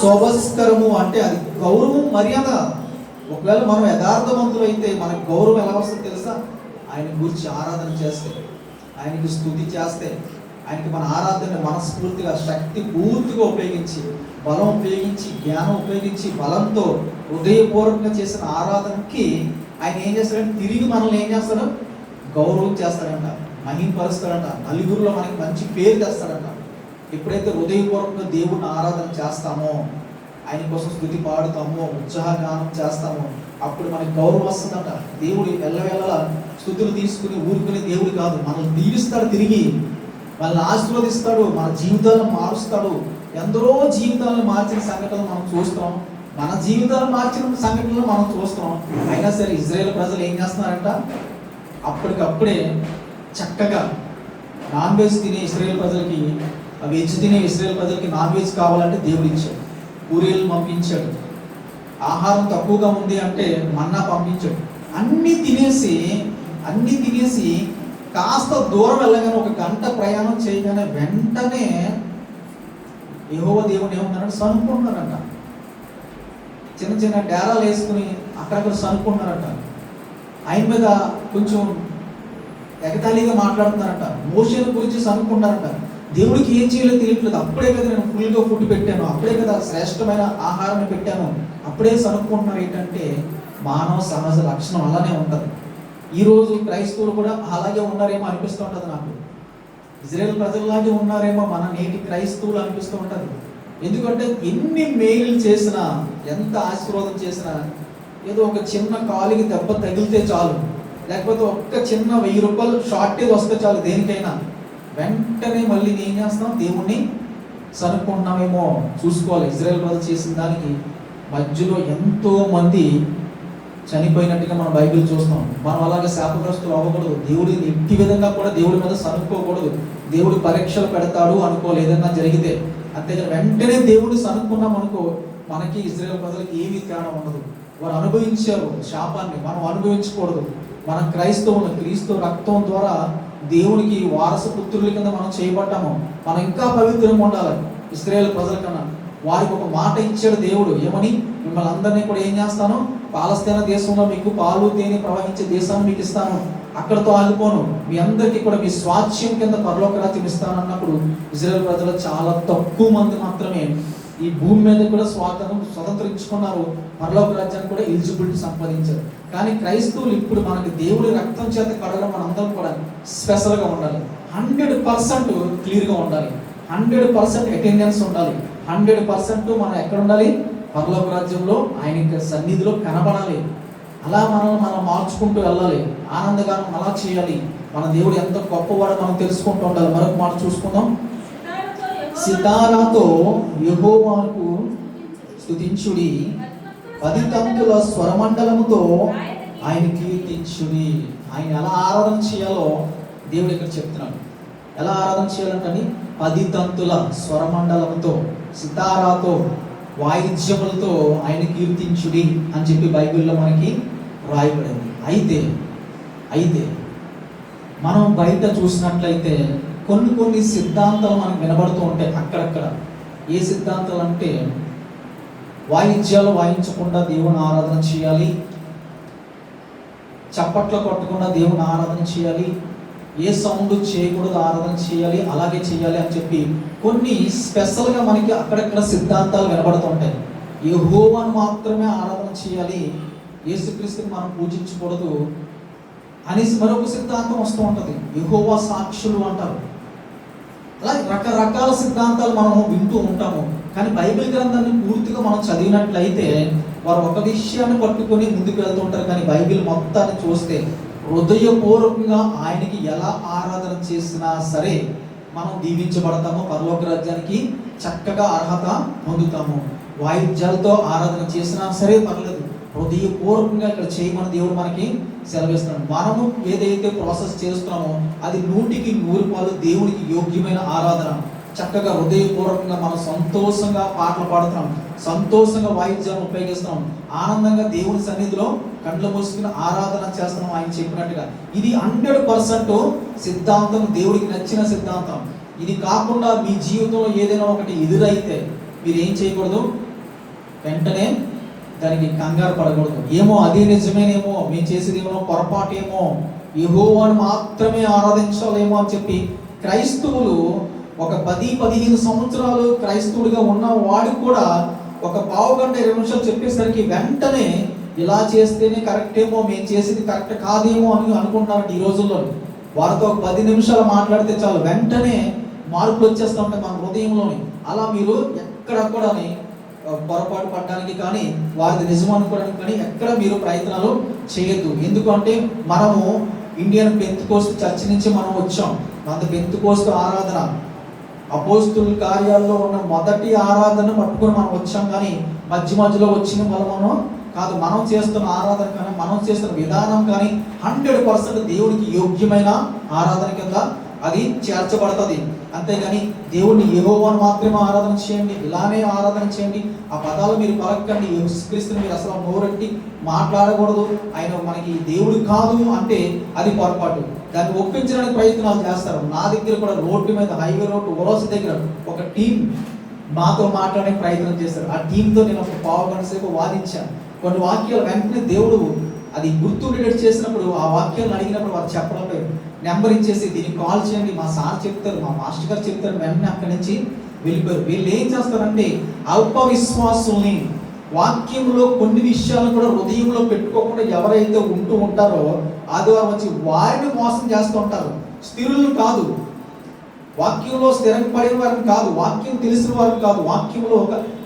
శోభస్కరము అంటే అది గౌరవం, మర్యాద. ఒకవేళ మనం యథార్థవంతులు అయితే మనకు గౌరవం ఎలా వస్తుందో తెలుసా? ఆయన గురించి ఆరాధన చేస్తే, ఆయనకి స్తుతి చేస్తే, ఆయనకి మన ఆరాధన మనస్ఫూర్తిగా శక్తి పూర్తిగా ఉపయోగించి, బలం ఉపయోగించి, జ్ఞానం ఉపయోగించి, బలంతో హృదయపూర్వకంగా చేసిన ఆరాధనకి ఆయన ఏం చేస్తాడంటే తిరిగి మనల్ని ఏం చేస్తాడు? గౌరవం చేస్తాడంట, మహిమపరుస్తాడంట, నలుగురిలో మనకి మంచి పేరు తెస్తాడంట. ఎప్పుడైతే హృదయపూర్వకంగా దేవుడిని ఆరాధన చేస్తామో, ఆయన కోసం స్తుతి పాడుతామో, ఉత్సాహగానం చేస్తామో, అప్పుడు మనకి గౌరవం వస్తుందంట. దేవుడు ఎల్లవేళలా స్తుతులు తీసుకుని ఊరుకునే దేవుడు కాదు, మనల్ని దీవిస్తాడు, తిరిగి మనల్ని ఆశీర్వదిస్తాడు, మన జీవితాలను మారుస్తాడు. ఎందరో జీవితాలను మార్చిన సంఘటనలు మనం చూస్తాం, మన జీవితాలు మార్చిన సంఘటనలు మనం చూస్తాం. అయినా సరే ఇజ్రాయేల్ ప్రజలు ఏం చేస్తున్నారంట? అప్పటికప్పుడే చక్కగా నాన్ వెజ్ తినే ఇజ్రాయేల్ ప్రజలకి, వెజ్ తినే ఇజ్రాయేల్ ప్రజలకి నాన్ వెజ్ కావాలంటే దేవుడు ఇచ్చాడు, పూరీలు పంపించాడు. ఆహారం తక్కువగా ఉంది అంటే మన్నా పంపించాడు. అన్నీ తినేసి కాస్త దూరం వెళ్ళగానే, ఒక గంట ప్రయాణం చేయగానే వెంటనే యెహోవా దేవుడు ఏమన్నారంటే సనుక్కుంటున్నారంట. చిన్న చిన్న డేరాలు వేసుకుని అక్కడక్కడ సనుక్కుంటున్నారంట. ఆయన మీద కొంచెం ఎగతాళిగా మాట్లాడుతున్నారంట. మోషేల గురించి సనుక్కుంటున్నారంట. దేవుడికి ఏం చేయాలో తెలియట్లేదు. అప్పుడే కదా నేను ఫుల్గా ఫుడ్ పెట్టాను, అప్పుడే కదా శ్రేష్టమైన ఆహారాన్ని పెట్టాను, అప్పుడే సనుక్కుంటున్నారు. ఏంటంటే మానవ సహజ లక్షణం అలానే ఉంటుంది. ఈరోజు క్రైస్తవులు కూడా అలాగే ఉన్నారేమో అనిపిస్తూ ఉంటుంది నాకు. ఇజ్రాయేల్ ప్రజల్లాగే ఉన్నారేమో మన నేటి క్రైస్తవులు అనిపిస్తూ ఉంటుంది. ఎందుకంటే ఎన్ని మేలు చేసినా, ఎంత ఆశీర్వాదం చేసినా, ఏదో ఒక చిన్న కాలికి దెబ్బ తగిలితే చాలు, లేకపోతే ఒక్క చిన్న 1000 రూపాయలు షార్టేజ్ వస్తే చాలు, దేనికైనా వెంటనే మళ్ళీ ఏం చేస్తాం? దేవుణ్ణి సనుక్కుంటున్నామేమో చూసుకోవాలి. ఇజ్రాయేల్ ప్రజలు చేసిన దానికి మధ్యలో ఎంతో మంది చనిపోయినట్టుగా మనం బైబిల్ చూస్తాం. మనం అలాగే శాపగ్రస్తులు అవ్వకూడదు. దేవుడిని ఎట్టి విధంగా కూడా దేవుడి మీద సనుక్కోకూడదు. దేవుడు పరీక్షలు పెడతాడు అనుకోవాలి ఏదైనా జరిగితే. అంతేగాని వెంటనే దేవుడిని సనుక్కున్నాం అనుకో, మనకి ఇజ్రాయేల్ ప్రజలకి ఏమీ తేడా ఉండదు. వారు అనుభవించారు శాపాన్ని, మనం అనుభవించకూడదు. మన క్రైస్తవులు క్రీస్తు రక్తం ద్వారా దేవునికి వారసపుత్రుల కింద మనం చేయబడ్డాము. మనం ఇంకా పవిత్రంగా ఉండాలి ఇశ్రాయేలు ప్రజల కన్నా. వారికి ఒక మాట ఇచ్చాడు దేవుడు, ఏమని? మిమ్మల్ని అందరినీ కూడా ఏం చేస్తాను? పాలస్తీనా దేశంలో మీకు పాలు తేనె ప్రవహించే దేశాన్ని మీకు ఇస్తాను, అక్కడతో ఆగిపోను, మీ అందరికీ కూడా మీ స్వాస్థ్యం కింద పరలోక రాజ్యం ఇస్తాను అన్నప్పుడు ఇజ్రాయేల్ ప్రజలు చాలా తక్కువ మంది మాత్రమే ఈ భూమి మీద కూడా స్వతంత్రించుకున్నారు, పరలోక రాజ్యాన్ని కూడా ఎలిజిబిలిటీ సంపాదించారు. కానీ క్రైస్తవులు ఇప్పుడు మనకి దేవుడి రక్తం చేత కడగడం మనందరం కూడా స్పెషల్గా ఉండాలి. 100% క్లియర్గా ఉండాలి, 100% అటెండెన్స్ ఉండాలి, 100% మనం ఎక్కడ ఉండాలి? పరలోక రాజ్యంలో ఆయన సన్నిధిలో కనబడాలి. అలా మనం మార్చుకుంటూ వెళ్ళాలి, ఆనందగానం అలా చేయాలి. మన దేవుడు ఎంత గొప్పవాడో మనం తెలుసుకుంటూ ఉండాలి. మరొక మాట చూసుకుందాం. సితారాతో యెహోవాకు స్తుతించుడి, 10 తంతుల స్వరమండలముతో ఆయన కీర్తించుడి. ఆయన ఎలా ఆరాధన చేయాలో దేవుడు ఇక్కడ చెప్తున్నాడు. ఎలా ఆరాధన చేయాలంటే 10 తంతుల స్వరమండలముతో, సితారాతో, వాయిద్యములతో ఆయన కీర్తించుడి అని చెప్పి బైబిల్లో మనకి రాయబడింది. అయితే మనం బయట చూసినట్లయితే కొన్ని సిద్ధాంతాలు మనకు వినబడుతూ ఉంటాయి అక్కడక్కడ. ఏ సిద్ధాంతాలు అంటే వాయిద్యాలు వాయించకుండా దేవుని ఆరాధన చేయాలి, చప్పట్లు కొట్టకుండా దేవుని ఆరాధన చేయాలి, ఏ సౌండ్ చేయకూడదు ఆరాధన చేయాలి, అలాగే చేయాలి అని చెప్పి కొన్ని స్పెషల్గా మనకి అక్కడక్కడ సిద్ధాంతాలు వినబడుతుంటాయి. యెహోవాను మాత్రమే ఆరాధన చేయాలి, యేసుక్రీస్తుని మనం పూజించకూడదు అనేసి మరొక సిద్ధాంతం వస్తూ ఉంటుంది. యెహోవా సాక్షులు అంటారు. అలా రకరకాల సిద్ధాంతాలు మనం వింటూ ఉంటాము. కానీ బైబిల్ గ్రంథాన్ని పూర్తిగా మనం చదివినట్లయితే వారు ఒక విషయాన్ని పట్టుకొని ముందుకు వెళ్తూ ఉంటారు. కానీ బైబిల్ మొత్తాన్ని చూస్తే హృదయపూర్వకంగా ఆయనకి ఎలా ఆరాధన చేసినా సరే మనం దీవించబడతాము, పరలోక రాజ్యానికి చక్కగా అర్హత పొందుతాము. వాయిద్యాలతో ఆరాధన చేసినా సరే పర్లేదు, హృదయపూర్వకంగా ఇక్కడ చేయమని దేవుడు మనకి సెలవిస్తున్నాడు. మనము ఏదైతే ప్రాసెస్ చేస్తున్నామో అది 100% దేవుడికి యోగ్యమైన ఆరాధన. చక్కగా హృదయపూర్వకంగా మనం సంతోషంగా పాటలు పాడుతున్నాం, సంతోషంగా వాయిద్యాలను ఉపయోగిస్తున్నాం, ఆనందంగా దేవుని సన్నిధిలో కండ్లు మూసుకుని ఆరాధన చేస్తున్నాం ఆయన చెప్పినట్టుగా. ఇది 100% సిద్ధాంతం, దేవుడికి నచ్చిన సిద్ధాంతం. ఇది కాకుండా మీ జీవితంలో ఏదైనా ఒకటి ఎదురైతే మీరు ఏం చేయకూడదు? వెంటనే దానికి కంగారు పడకూడదు. ఏమో అది నిజమేనేమో, మేము చేసేది ఏమో పొరపాటేమో, యెహోవాను మాత్రమే ఆరాధించాలేమో అని చెప్పి క్రైస్తవులు ఒక 10-15 సంవత్సరాలు క్రైస్తవుడిగా ఉన్న వాడు కూడా ఒక పావు గంట 20 నిమిషాలు చెప్పేసరికి వెంటనే ఇలా చేస్తేనే కరెక్ట్ ఏమో, మేము చేసేది కరెక్ట్ కాదేమో అని అనుకుంటున్నారు. ఈ రోజుల్లో వారితో ఒక 10 నిమిషాలు మాట్లాడితే చాలు వెంటనే మార్పులు వచ్చేస్తూ ఉంటాయి మన హృదయంలోని. అలా మీరు ఎక్కడ కూడా పొరపాటు పడడానికి కానీ వారిది నిజం అనుకోవడానికి కానీ ఎక్కడ మీరు ప్రయత్నాలు చేయొద్దు. ఎందుకంటే మనము ఇండియన్ పెంతెకోస్తు చర్చ్ నుంచి మనం వచ్చాం. మన పెంతెకోస్తు ఆరాధన అపోస్తుల కార్యాల్లో ఉన్న మొదటి ఆరాధన పట్టుకొని మనం వచ్చాం, కానీ మధ్యలో వచ్చిన మనం కాదు. మనం చేస్తున్న ఆరాధన కానీ మనం చేస్తున్న విధానం కానీ 100% దేవుడికి యోగ్యమైన ఆరాధన కింద అది చేర్చబడుతుంది. అంతేగాని దేవుడిని యెహోవాను మాత్రమే ఆరాధన చేయండి, ఇలానే ఆరాధన చేయండి, ఆ పదాలు మీరు పలకండి, యేసుక్రీస్తుని మీరు అసలు నోరెట్టి మాట్లాడకూడదు, ఆయన మనకి దేవుడు కాదు అంటే అది పొరపాటు. దాన్ని ఒప్పించడానికి ప్రయత్నాలు చేస్తారు. నా దగ్గర కూడా రోడ్డు మీద, హైవే రోడ్డు ఓరోసి దగ్గర ఒక టీం మాతో మాట్లాడడానికి ప్రయత్నం చేస్తారు. ఆ టీంతో నేను ఒక పావు గంట సేపు వాదించాను. కొన్ని వాక్యాలు వెంటనే దేవుడు అది గుర్తుండేటట్టు చేసినప్పుడు ఆ వాక్యాలను అడిగినప్పుడు వారు చెప్పడం లేదు. నెంబర్ ఇచ్చేసి దీనికి కాల్ చేయండి, మా సార్ చెప్తారు, మా మాస్టర్ గారు చెప్తారు, వెంటనే అక్కడి నుంచి వెళ్ళిపోయారు. వీళ్ళు ఏం చేస్తారంటే అల్ప విశ్వాసుల్ని, వాక్యంలో కొన్ని విషయాలను కూడా హృదయంలో పెట్టుకోకుండా ఎవరైతే ఉంటూ ఉంటారో ఆదివారం వచ్చి వారిని మోసం చేస్తూ ఉంటారు. స్థిరులు కాదు, వాక్యంలో స్థిరం పడిన వారిని కాదు, వాక్యం తెలిసిన వారిని కాదు. వాక్యంలో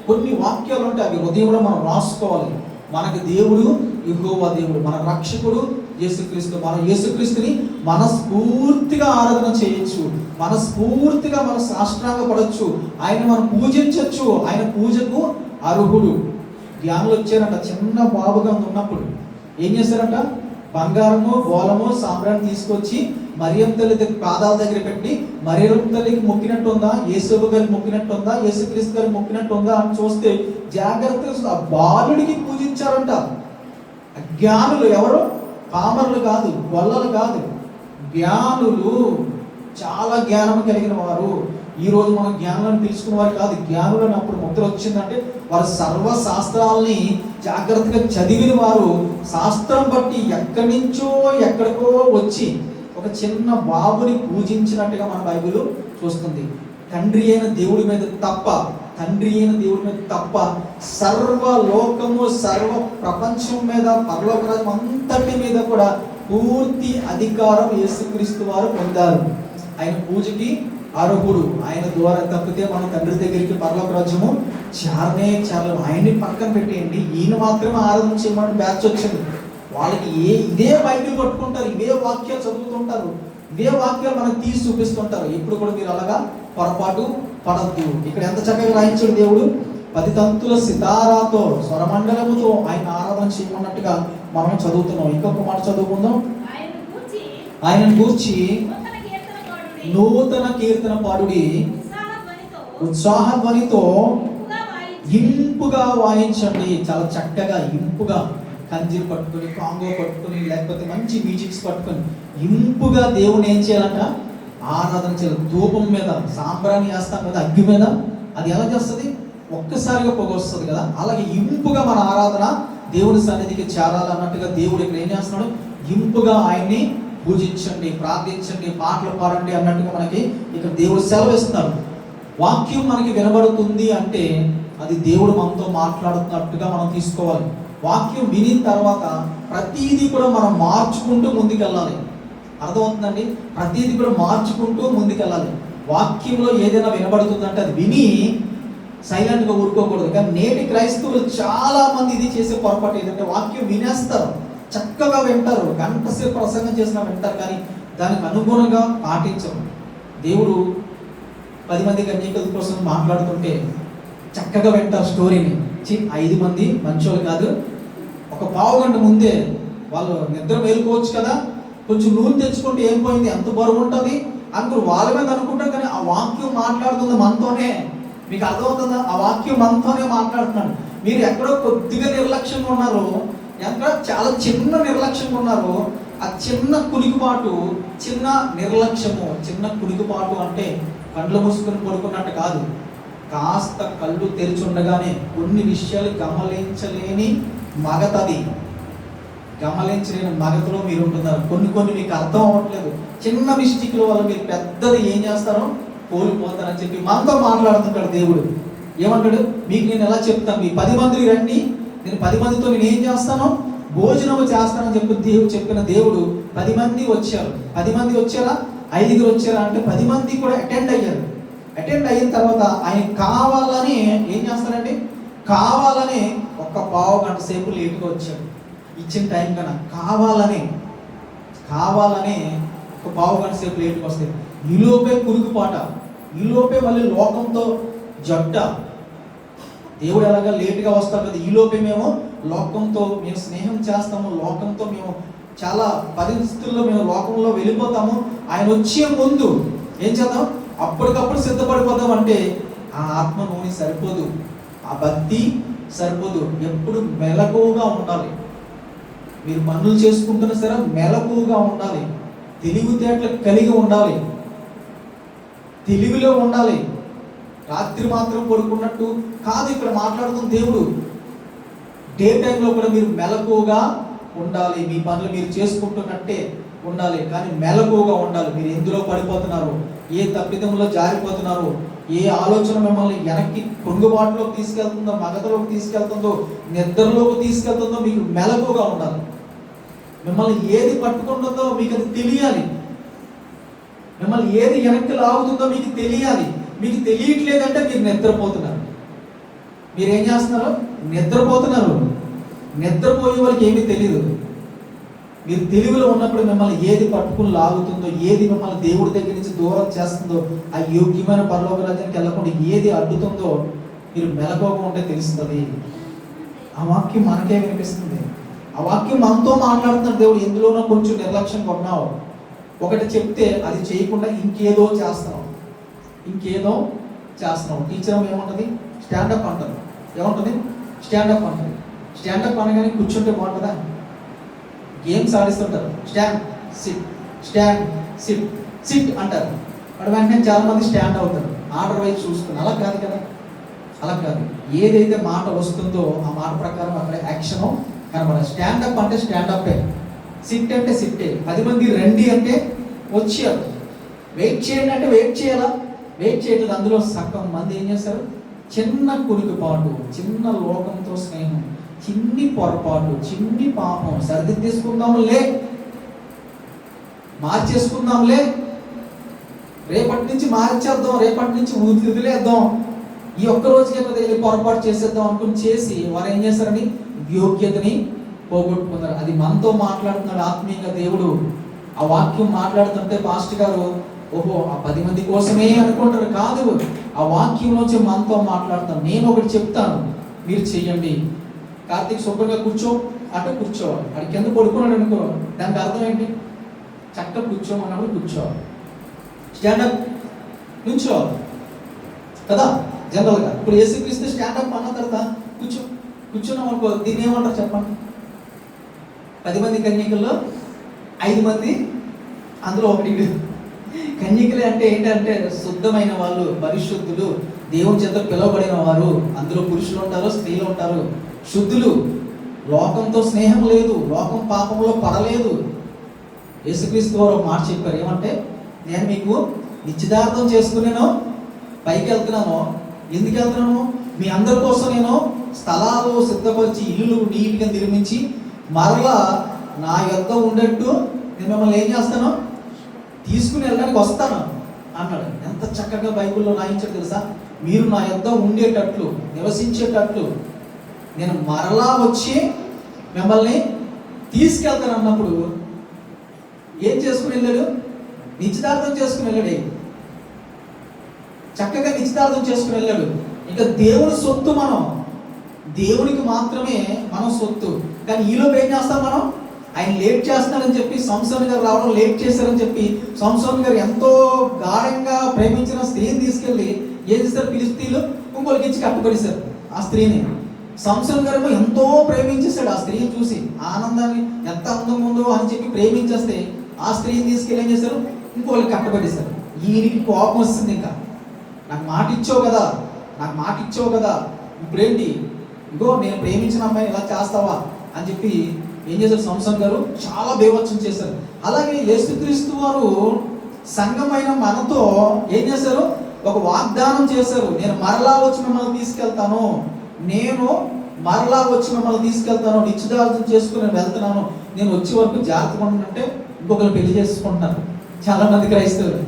కొన్ని వాక్యాలు ఉంటే అవి హృదయంలో మనం రాసుకోవాలి. మనకి దేవుడు యెహోవా దేవుడు, మన రక్షకుడు యేసుక్రీస్తు. మనం యేసుక్రీస్తుని మనస్ఫూర్తిగా ఆరాధన చేయొచ్చు, మనస్ఫూర్తిగా మనం సాష్టాంగ పడవచ్చు, ఆయన మనం పూజించవచ్చు. ఆయన పూజకు అర్హుడు. జ్ఞానులు వచ్చారంట, చిన్న బాబుగా ఉన్నప్పుడు ఏం చేశారంట, బంగారము గోళము సాంబ్రాన్ని తీసుకొచ్చి మరియం తల్లి పాదాల దగ్గర పెట్టి, మరియం తల్లికి మొక్కినట్టు ఉందా, యేసు గారికి మొక్కినట్టు ఉందా, యేసుక్రీస్తు గారికి మొక్కినట్టు ఉందా అని చూస్తే జాగ్రత్తగా ఆ బాలుడికి పూజించారంట. జ్ఞానులు ఎవరు? పామరులు కాదు, గొల్లలు కాదు, జ్ఞానులు, చాలా జ్ఞానం కలిగిన వారు. ఈరోజు మనం జ్ఞానాలను తెలుసుకున్న వారు కాదు. జ్ఞానులు అప్పుడు ముద్ర వచ్చిందంటే వారు సర్వశాస్త్రాలని జాగ్రత్తగా చదివిన వారు, శాస్త్రం బట్టి ఎక్కడి నుంచో ఎక్కడికో వచ్చి ఒక చిన్న బాబుని పూజించినట్టుగా మన బైబిల్ చూస్తుంది. తండ్రి అయిన దేవుడి మీద తప్ప సర్వ లోకము, సర్వ ప్రపంచం మీద, పరలోక రాజ్యం అంతటి మీద కూడా పూర్తి అధికారం యేసుక్రీస్తు వారు పొందారు. ఆయన పూజకి అర్హుడు. ఆయన ద్వారా తప్పితే మనం తండ్రి దగ్గరికి పరలోక రాజ్యము చేరలేము. ఆయన్ని పక్కన పెట్టేయండి, ఈయన మాత్రమే ఆరాధన చేయమని బ్యాచ్ వచ్చింది. వాళ్ళకి ఇదే బైబిల్ పట్టుకుంటారు, ఇవే వాక్యాలు చదువుతుంటారు, ఇవే వాక్యాలు మనకు తీసి చూపిస్తుంటారు. ఇప్పుడు కూడా మీరు అలాగా పొరపాటు పడద్దు. ఇక్కడ ఎంత చక్కగా రాయించాడు దేవుడు, 10 తంతుల సితారాతో, స్వరమండలముతో ఆయన ఆరాధన చేయమన్నట్టుగా మనం చదువుతున్నాం. ఇంకొక మాట చదువుకుందాం. ఆయనను గూర్చి నూతన కీర్తన పాడుడి, ఉత్సాహ ధ్వనితో ఇంపుగా వాయించండి. చాలా చక్కగా ఇంపుగా కంజీలు పట్టుకొని, కాంగో పట్టుకొని, లేకపోతే మంచి మ్యూజిక్స్ పట్టుకొని ఇంపుగా దేవుని ఏం చేయాలంట, ఆరాధన చేయాలి. ధూపం మీద సాంబ్రాన్ని వేస్తాం కదా, అగ్గి మీద, అది ఎలా చేస్తుంది, ఒక్కసారిగా పొగ వస్తుంది కదా, అలాగే ఇంపుగా మన ఆరాధన దేవుని సన్నిధికి చేరాలన్నట్టుగా దేవుడు ఇక్కడ ఏం చేస్తున్నాడు, ఇంపుగా ఆయన్ని పూజించండి, ప్రార్థించండి, పాటలు పాడండి అన్నట్టుగా మనకి ఇక్కడ దేవుడు సెలవిస్తున్నారు. వాక్యం మనకి వినబడుతుంది అంటే అది దేవుడు మనతో మాట్లాడుతున్నట్టుగా మనం తీసుకోవాలి. వాక్యం వినిన తర్వాత ప్రతీది కూడా మనం మార్చుకుంటూ ముందుకెళ్ళాలి. అర్థమవుతుందండి? ప్రతీది కూడా మార్చుకుంటూ ముందుకెళ్ళాలి. వాక్యంలో ఏదైనా వినబడుతుందంటే అది విని సైలెంట్గా ఊరుకోకూడదు. కానీ నేటి క్రైస్తవులు చాలా మంది ఇది చేసే పొరపాటు ఏంటంటే వాక్యం వినేస్తారు, చక్కగా వింటారు, గంట సేపు ప్రసంగం చేసినా వింటారు, కానీ దానికి అనుగుణంగా పాటించరు. దేవుడు 10 మంది కన్యకల కోసం మాట్లాడుతుంటే చక్కగా వింటారు స్టోరీని. 5 మంది మంచోళ్ళు కాదు, ఒక పావు గంట ముందే వాళ్ళు నిద్ర మేలుకోవచ్చు కదా, కొంచెం నూనె తెచ్చుకుంటే ఏం పోయింది, ఎంత బరువు ఉంటుంది అనుకుని వాళ్ళ మీద అనుకుంటాం. కానీ ఆ వాక్యం మాట్లాడుతుంది మనతోనే. మీకు అర్థమవుతుందా? ఆ వాక్యం మనతోనే మాట్లాడుతున్నాడు. మీరు ఎక్కడో కొద్దిగా నిర్లక్ష్యంగా ఉన్నారు, ఎక్కడ చాలా చిన్న నిర్లక్ష్యంగా ఉన్నారు. ఆ చిన్న కునికిపాటు, చిన్న నిర్లక్ష్యము, చిన్న కునికిపాటు అంటే కండ్లు మూసుకొని పడుకున్నట్టు కాదు. కాస్త కళ్ళు తెరిచి ఉండగానే కొన్ని విషయాలు గమనించలేని మగతది, గమనించలేని మగతలో మీరు ఉంటున్నారు. కొన్ని మీకు అర్థం అవ్వట్లేదు. చిన్న మిస్టేక్ల వల్ల మీరు పెద్దది ఏం చేస్తారో కోల్పోతారని చెప్పి మనతో మాట్లాడుతుంటాడు దేవుడు. ఏమంటాడు? మీకు నేను ఎలా చెప్తాను, మీ 10 మంది రండి, నేను 10 మందితో నేను ఏం చేస్తాను, భోజనము చేస్తానని చెప్పి దేవుడు చెప్పిన దేవుడు 10 మంది వచ్చారు. 10 మంది వచ్చారా, 5 వచ్చారా అంటే 10 మంది కూడా అటెండ్ అయ్యారు. అటెండ్ అయిన తర్వాత ఆయన కావాలని ఏం చేస్తారండి, కావాలని ఒక పావు గంట సేపు లేట్గా వచ్చాడు. ఇచ్చిన టైం కన్నా కావాలని ఒక పావు గంట సేపు లేట్గా వస్తాయి. ఈలోపే కురుగుపాట, ఈలోపే మళ్ళీ లోకంతో జడ్డ. దేవుడు ఎలాగా లేటుగా వస్తాడు కదా, ఈలోపే మేము లోకంతో మేము స్నేహం చేస్తాము, లోకంతో మేము చాలా పరిస్థితుల్లో మేము లోకంలో వెళ్ళిపోతాము. ఆయన వచ్చే ముందు ఏం చేద్దాం, అప్పటికప్పుడు సిద్ధపడిపోదాం. అంటే ఆ ఆత్మ నూనె సరిపోదు, ఆ భక్తి సరిపోదు. ఎప్పుడు మెలకువగా ఉండాలి. మీరు పనులు చేసుకుంటున్నా సరే మెలకువగా ఉండాలి, తెలివితేటలు కలిగి ఉండాలి, తెలివిలో ఉండాలి. రాత్రి మాత్రం పడుకున్నట్టు కాదు ఇక్కడ మాట్లాడుతున్న దేవుడు. డే టైంలో కూడా మీరు మెలకువగా ఉండాలి, మీ పనులు మీరు చేసుకుంటున్నట్టే ఉండాలి, కానీ మెలకువగా ఉండాలి. మీరు ఎందులో పడిపోతున్నారు, ఏ తప్పిదంలో జారిపోతున్నారు, ఏ ఆలోచన మిమ్మల్ని వెనక్కి పొంగుబాటులోకి తీసుకెళ్తుందో, మగతలోకి తీసుకెళ్తుందో, నిద్రలోకి తీసుకెళ్తుందో మీకు మెలకువగా ఉండాలి. మిమ్మల్ని ఏది పట్టుకుంటుందో మీకు అది తెలియాలి, మిమ్మల్ని ఏది వెనక్కి లాగుతుందో మీకు తెలియాలి. మీకు తెలియట్లేదంటే మీరు నిద్రపోతున్నారు. మీరేం చేస్తున్నారు, నిద్రపోతున్నారు. నిద్రపోయే వాళ్ళకి ఏమీ తెలియదు. మీరు తెలివిలో ఉన్నప్పుడు మిమ్మల్ని ఏది పట్టుకుని లాగుతుందో, ఏది మిమ్మల్ని దేవుడి దగ్గర నుంచి దూరం చేస్తుందో, ఆ యోగ్యమైన పరలోక రాజ్యానికి వెళ్ళకుండా ఏది అడ్డుతుందో మీరు మెలకువగా ఉంటే తెలుస్తుంది. ఆ వాక్యం మనకే వినిపిస్తుంది. ఆ వాక్యం మనతో మాట్లాడుతున్న దేవుడు. ఎందులోనో కొంచెం నిర్లక్ష్యంగా ఉన్నావు, ఒకటి చెప్తే అది చేయకుండా ఇంకేదో చేస్తున్నావు. టీచర్ ఏమంటుంది, స్టాండప్ అంటారు. ఏమంటుంది, స్టాండప్ అంటుంది. స్టాండప్ అనగానే కూర్చుంటే బాగుంటుందా? గేమ్స్ ఆడిస్తుంటారు, స్టాండ్ సిట్ అంటారు. వాడు వెంటనే చాలా మంది స్టాండ్ అవుతారు, ఆర్డర్ వైజ్ చూసుకుని. అలా కాదు కదా, అలా కాదు. ఏదైతే మాట వస్తుందో ఆ మాట ప్రకారం అక్కడ యాక్షన్ కనబడాలి. స్టాండప్ అంటే స్టాండప్పే, సిట్ అంటే సిట్టే. 10 మంది రండి అంటే వచ్చారు. వెయిట్ చేయండి అంటే వెయిట్ చేయాలా, వెయిట్ చేయట్లేదు. అందులో సగం మంది ఏం చేస్తారు, చిన్న కురికిపాటు, చిన్న లోకంతో స్నేహం, చిన్ని పొరపాటు, చిన్ని పాపం, సరిదిద్దేసుకుందాంలే, మార్చేసుకుందాంలే, రేపటి నుంచి మార్చేద్దాం, రేపటి నుంచి వదిలేద్దాం, ఈ ఒక్క రోజుకే కదా పొరపాటు చేసేద్దాం అనుకుని చేసి వారు ఏం చేస్తారని యోగ్యతని పోగొట్టుకున్నారు. అది మనతో మాట్లాడుతున్నాడు ఆత్మీయంగా దేవుడు. ఆ వాక్యం మాట్లాడుతుంటే పాస్టర్ గారు ఓహో ఆ 10 మంది కోసమే అనుకుంటారు. కాదు, ఆ వాక్యంలోంచి మనతో మాట్లాడతాను. నేను ఒకటి చెప్తాను, మీరు చెయ్యండి. కార్తీక్ శుభ్రంగా కూర్చో అంటే కూర్చోవాలి. అది కింద పడుకున్నాడు అనుకో, దానికి అర్థం ఏంటి, చక్కగా కూర్చోమన్నప్పుడు కూర్చోవాలి. స్టాండప్ నుంచోవాలి కదా జనరల్గా. ఇప్పుడు యేసుక్రీస్తు స్టాండప్ అన్న తర్వాత కూర్చున్నాం అనుకో, దీన్ని ఏమంటారు చెప్పండి? 10 మంది కన్యకల్లో 5 మంది, అందులో ఒకటి కన్యకలే. అంటే ఏంటంటే శుద్ధమైన వాళ్ళు, పరిశుద్ధులు, దేవుని చేత పిలువబడిన వారు. అందులో పురుషులు ఉంటారు, స్త్రీలు ఉంటారు, శుద్ధులు. లోకంతో స్నేహం లేదు, లోకం పాపంలో పడలేదు. యేసుక్రీస్తు వారు మాట చెప్పారు, ఏమంటే నేను మీకు నిశ్చితార్థం చేసుకునేను పైకి వెళ్తున్నాను. ఎందుకు వెళ్తున్నాను, మీ అందరి కోసం నేను స్థలాలు సిద్ధపరిచి ఇల్లు నీట్గా నిర్మించి మరలా నా యొద్ద ఉండేట్టు నేను మిమ్మల్ని ఏం చేస్తాను, తీసుకుని వెళ్ళడానికి వస్తాను అన్నాడు. ఎంత చక్కగా బైబిల్లో రాయించాడు తెలుసా? మీరు నా యొద్ద ఉండేటట్లు, నివసించేటట్లు నేను మరలా వచ్చి మిమ్మల్ని తీసుకెళ్తాను అన్నప్పుడు ఏం చేసుకుని వెళ్ళాడు, నిశ్చితార్థం చేసుకుని వెళ్ళాడు. చక్కగా నిశ్చితార్థం చేసుకుని వెళ్ళాడు. ఇంకా దేవుని సొత్తు మనం, దేవునికి మాత్రమే మనం సొత్తు. కానీ ఈలోపు ఏం చేస్తాం మనం, ఆయన లేట్ చేస్తున్నాడని చెప్పి సంసోన్ గారు రావడం లేట్ చేశారని చెప్పి సంసోన్ గారు ఎంతో గాఢంగా ప్రేమించిన స్త్రీని తీసుకెళ్ళి ఏం చేస్తారు, ఫిలిష్తీయులు ఇంకొకరికి ఇచ్చి కట్టుబడిశారు ఆ స్త్రీని. సంసోన్ గారు ఎంతో ప్రేమించేశాడు ఆ స్త్రీని చూసి, ఆనందాన్ని ఎంత అందం ఉందో అని చెప్పి ప్రేమించేస్తే ఆ స్త్రీని తీసుకెళ్ళి ఏం చేశారు, ఇంకొకరికి కట్టబడేశారు. ఈయనకి కోపం వస్తుంది, ఇంకా నాకు మాట ఇచ్చావు కదా, నాకు మాట ఇచ్చావు కదా, ఇప్పుడేంటి, ఇగో నేను ప్రేమించిన అమ్మాయిని ఇలా చేస్తావా అని చెప్పి ఏం చేశారు సంసోన్ గారు, చాలా బేవత్సం చేశారు. అలాగే యేసుక్రీస్తు వారు సంఘమైన మనతో ఏం చేశారు, ఒక వాగ్దానం చేశారు. నేను మరలా వచ్చి మిమ్మల్ని తీసుకెళ్తాను, నేను మరలా వచ్చి మిమ్మల్ని తీసుకెళ్తాను, నిశ్చితార్థం చేసుకుని నేను వెళ్తున్నాను, నేను వచ్చే వరకు జాగ్రత్తగా ఉండంటే ఇంకొకరు పెళ్లి చేసుకుంటున్నారు చాలా మంది క్రైస్తవులు.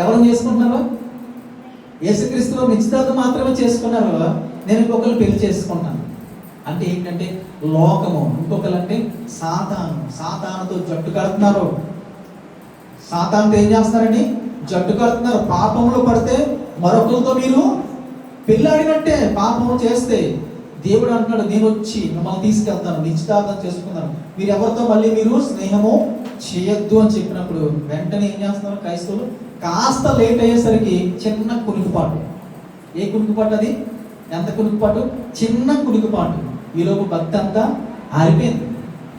ఎవరు చేసుకుంటున్నారు? యేసుక్రీస్తు వారు నిశ్చితార్థం మాత్రమే చేసుకున్నారు, నేను ఇంకొకరు పెళ్లి చేసుకుంటాను అంటే ఏంటంటే లోకము. ఇంకొకరు అంటే సాతానుతో జట్టు కడుతున్నారు. సాతానుతో ఏం చేస్తున్నారండి? జట్టు కడుతున్నారు. పాపంలో పడితే మరొకరితో మీరు పెళ్ళాడినట్టే. పాపం చేస్తే దేవుడు అంటున్నాడు, నేను వచ్చి మిమ్మల్ని తీసుకెళ్తాను, నిశ్చితార్థం చేసుకున్నాను, మీరు ఎవరితో మళ్ళీ మీరు స్నేహము చేయొద్దు అని చెప్పినప్పుడు వెంటనే ఏం చేస్తున్నారు క్రైస్తవులు? కాస్త లేట్ అయ్యేసరికి చిన్న కునికిపాటు. ఏ కునికిపాటు అది? ఎంత కునికిపాటు? చిన్న కునికిపాటు. ఈలోపు భక్తి అంతా ఆరిపోయింది.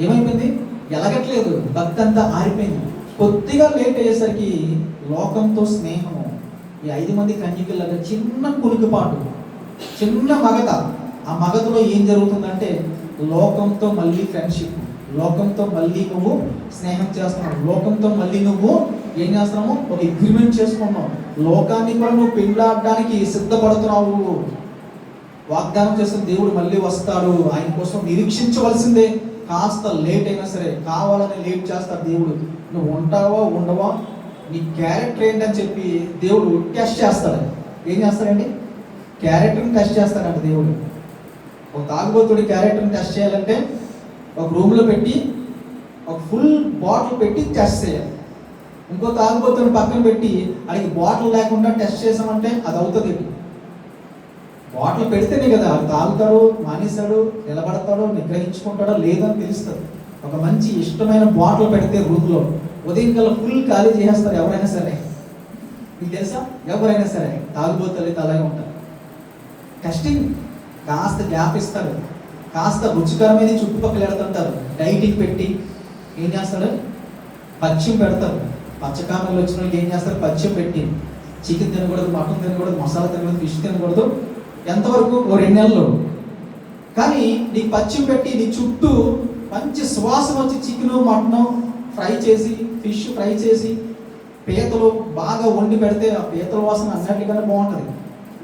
ఏమైపోయింది? ఎలగట్లేదు, భక్తి అంతా ఆరిపోయింది. కొద్దిగా లేట్ అయ్యేసరికి లోకంతో స్నేహము. ఈ 5 మంది కన్యకలాగా చిన్న కునికిపాటు, చిన్న మగత. ఆ మగతలో ఏం జరుగుతుందంటే లోకంతో మళ్ళీ ఫ్రెండ్షిప్, లోకంతో మళ్ళీ నువ్వు స్నేహం చేస్తున్నావు, లోకంతో మళ్ళీ నువ్వు ఏం చేస్తున్నావు? ఒక అగ్రిమెంట్ చేసుకున్నావు, లోకాన్ని కూడా నువ్వు పెళ్ళాడడానికి సిద్ధపడుతున్నావు. వాగ్దానం చేసిన దేవుడు మళ్ళీ వస్తాడు, ఆయన కోసం నిరీక్షించవలసిందే. కాస్త లేట్ అయినా సరే కావాలని లేట్ చేస్తాడు దేవుడు. నువ్వు ఉంటావా ఉండవా, నీ క్యారెక్టర్ ఏంటని చెప్పి దేవుడు టెస్ట్ చేస్తాడు. ఏం చేస్తాడండి? క్యారెక్టర్ని టెస్ట్ చేస్తాడంట దేవుడు. ఒక తాగుబోతుడి క్యారెక్టర్ని టెస్ట్ చేయాలంటే ఒక రూమ్లో పెట్టి ఒక ఫుల్ బాటిల్ పెట్టి టెస్ట్ చేయాలి. ఇంకో తాగుబోతుని పక్కన పెట్టి అడిగి బాటిల్ లేకుండా టెస్ట్ చేసామంటే అది అవుతుంది. బాటిల్ పెడితేనే కదా తాగుతాడు, మానేస్తాడు, నిలబడతాడో, నిగ్రహించుకుంటాడో లేదని తెలుస్తుంది. ఒక మంచి ఇష్టమైన బాటిల్ పెడితే రూమ్లో ఉదయం కల్లా ఫుల్ ఖాళీ చేసేస్తారు ఎవరైనా సరే. మీకు తెలుసా? ఎవరైనా సరే తాగుబోతులు అలాగే ఉంటారు. టెస్టింగ్ కాస్త గ్యాప్ ఇస్తారు, కాస్త రుచికరమైన చుట్టుపక్కల పెడుతుంటారు. డైటింగ్ పెట్టి ఏం చేస్తాడు? పచ్చిం పెడతారు. పచ్చకామలు వచ్చిన వాళ్ళకి ఏం చేస్తారు? పచ్చిం పెట్టి చికెన్ తినకూడదు, మటన్ తినకూడదు, మసాలా తినకూడదు, ఫిష్ తినకూడదు. ఎంతవరకు? ఓ 2 నెలలు. కానీ నీకు పచ్చిం పెట్టి నీ చుట్టూ మంచి సువాసన వచ్చి చికెను మటను ఫ్రై చేసి, ఫిష్ ఫ్రై చేసి, పీతలు బాగా వండి పెడితే ఆ పీతల వాసన అన్నిటికన్నా బాగుంటుంది.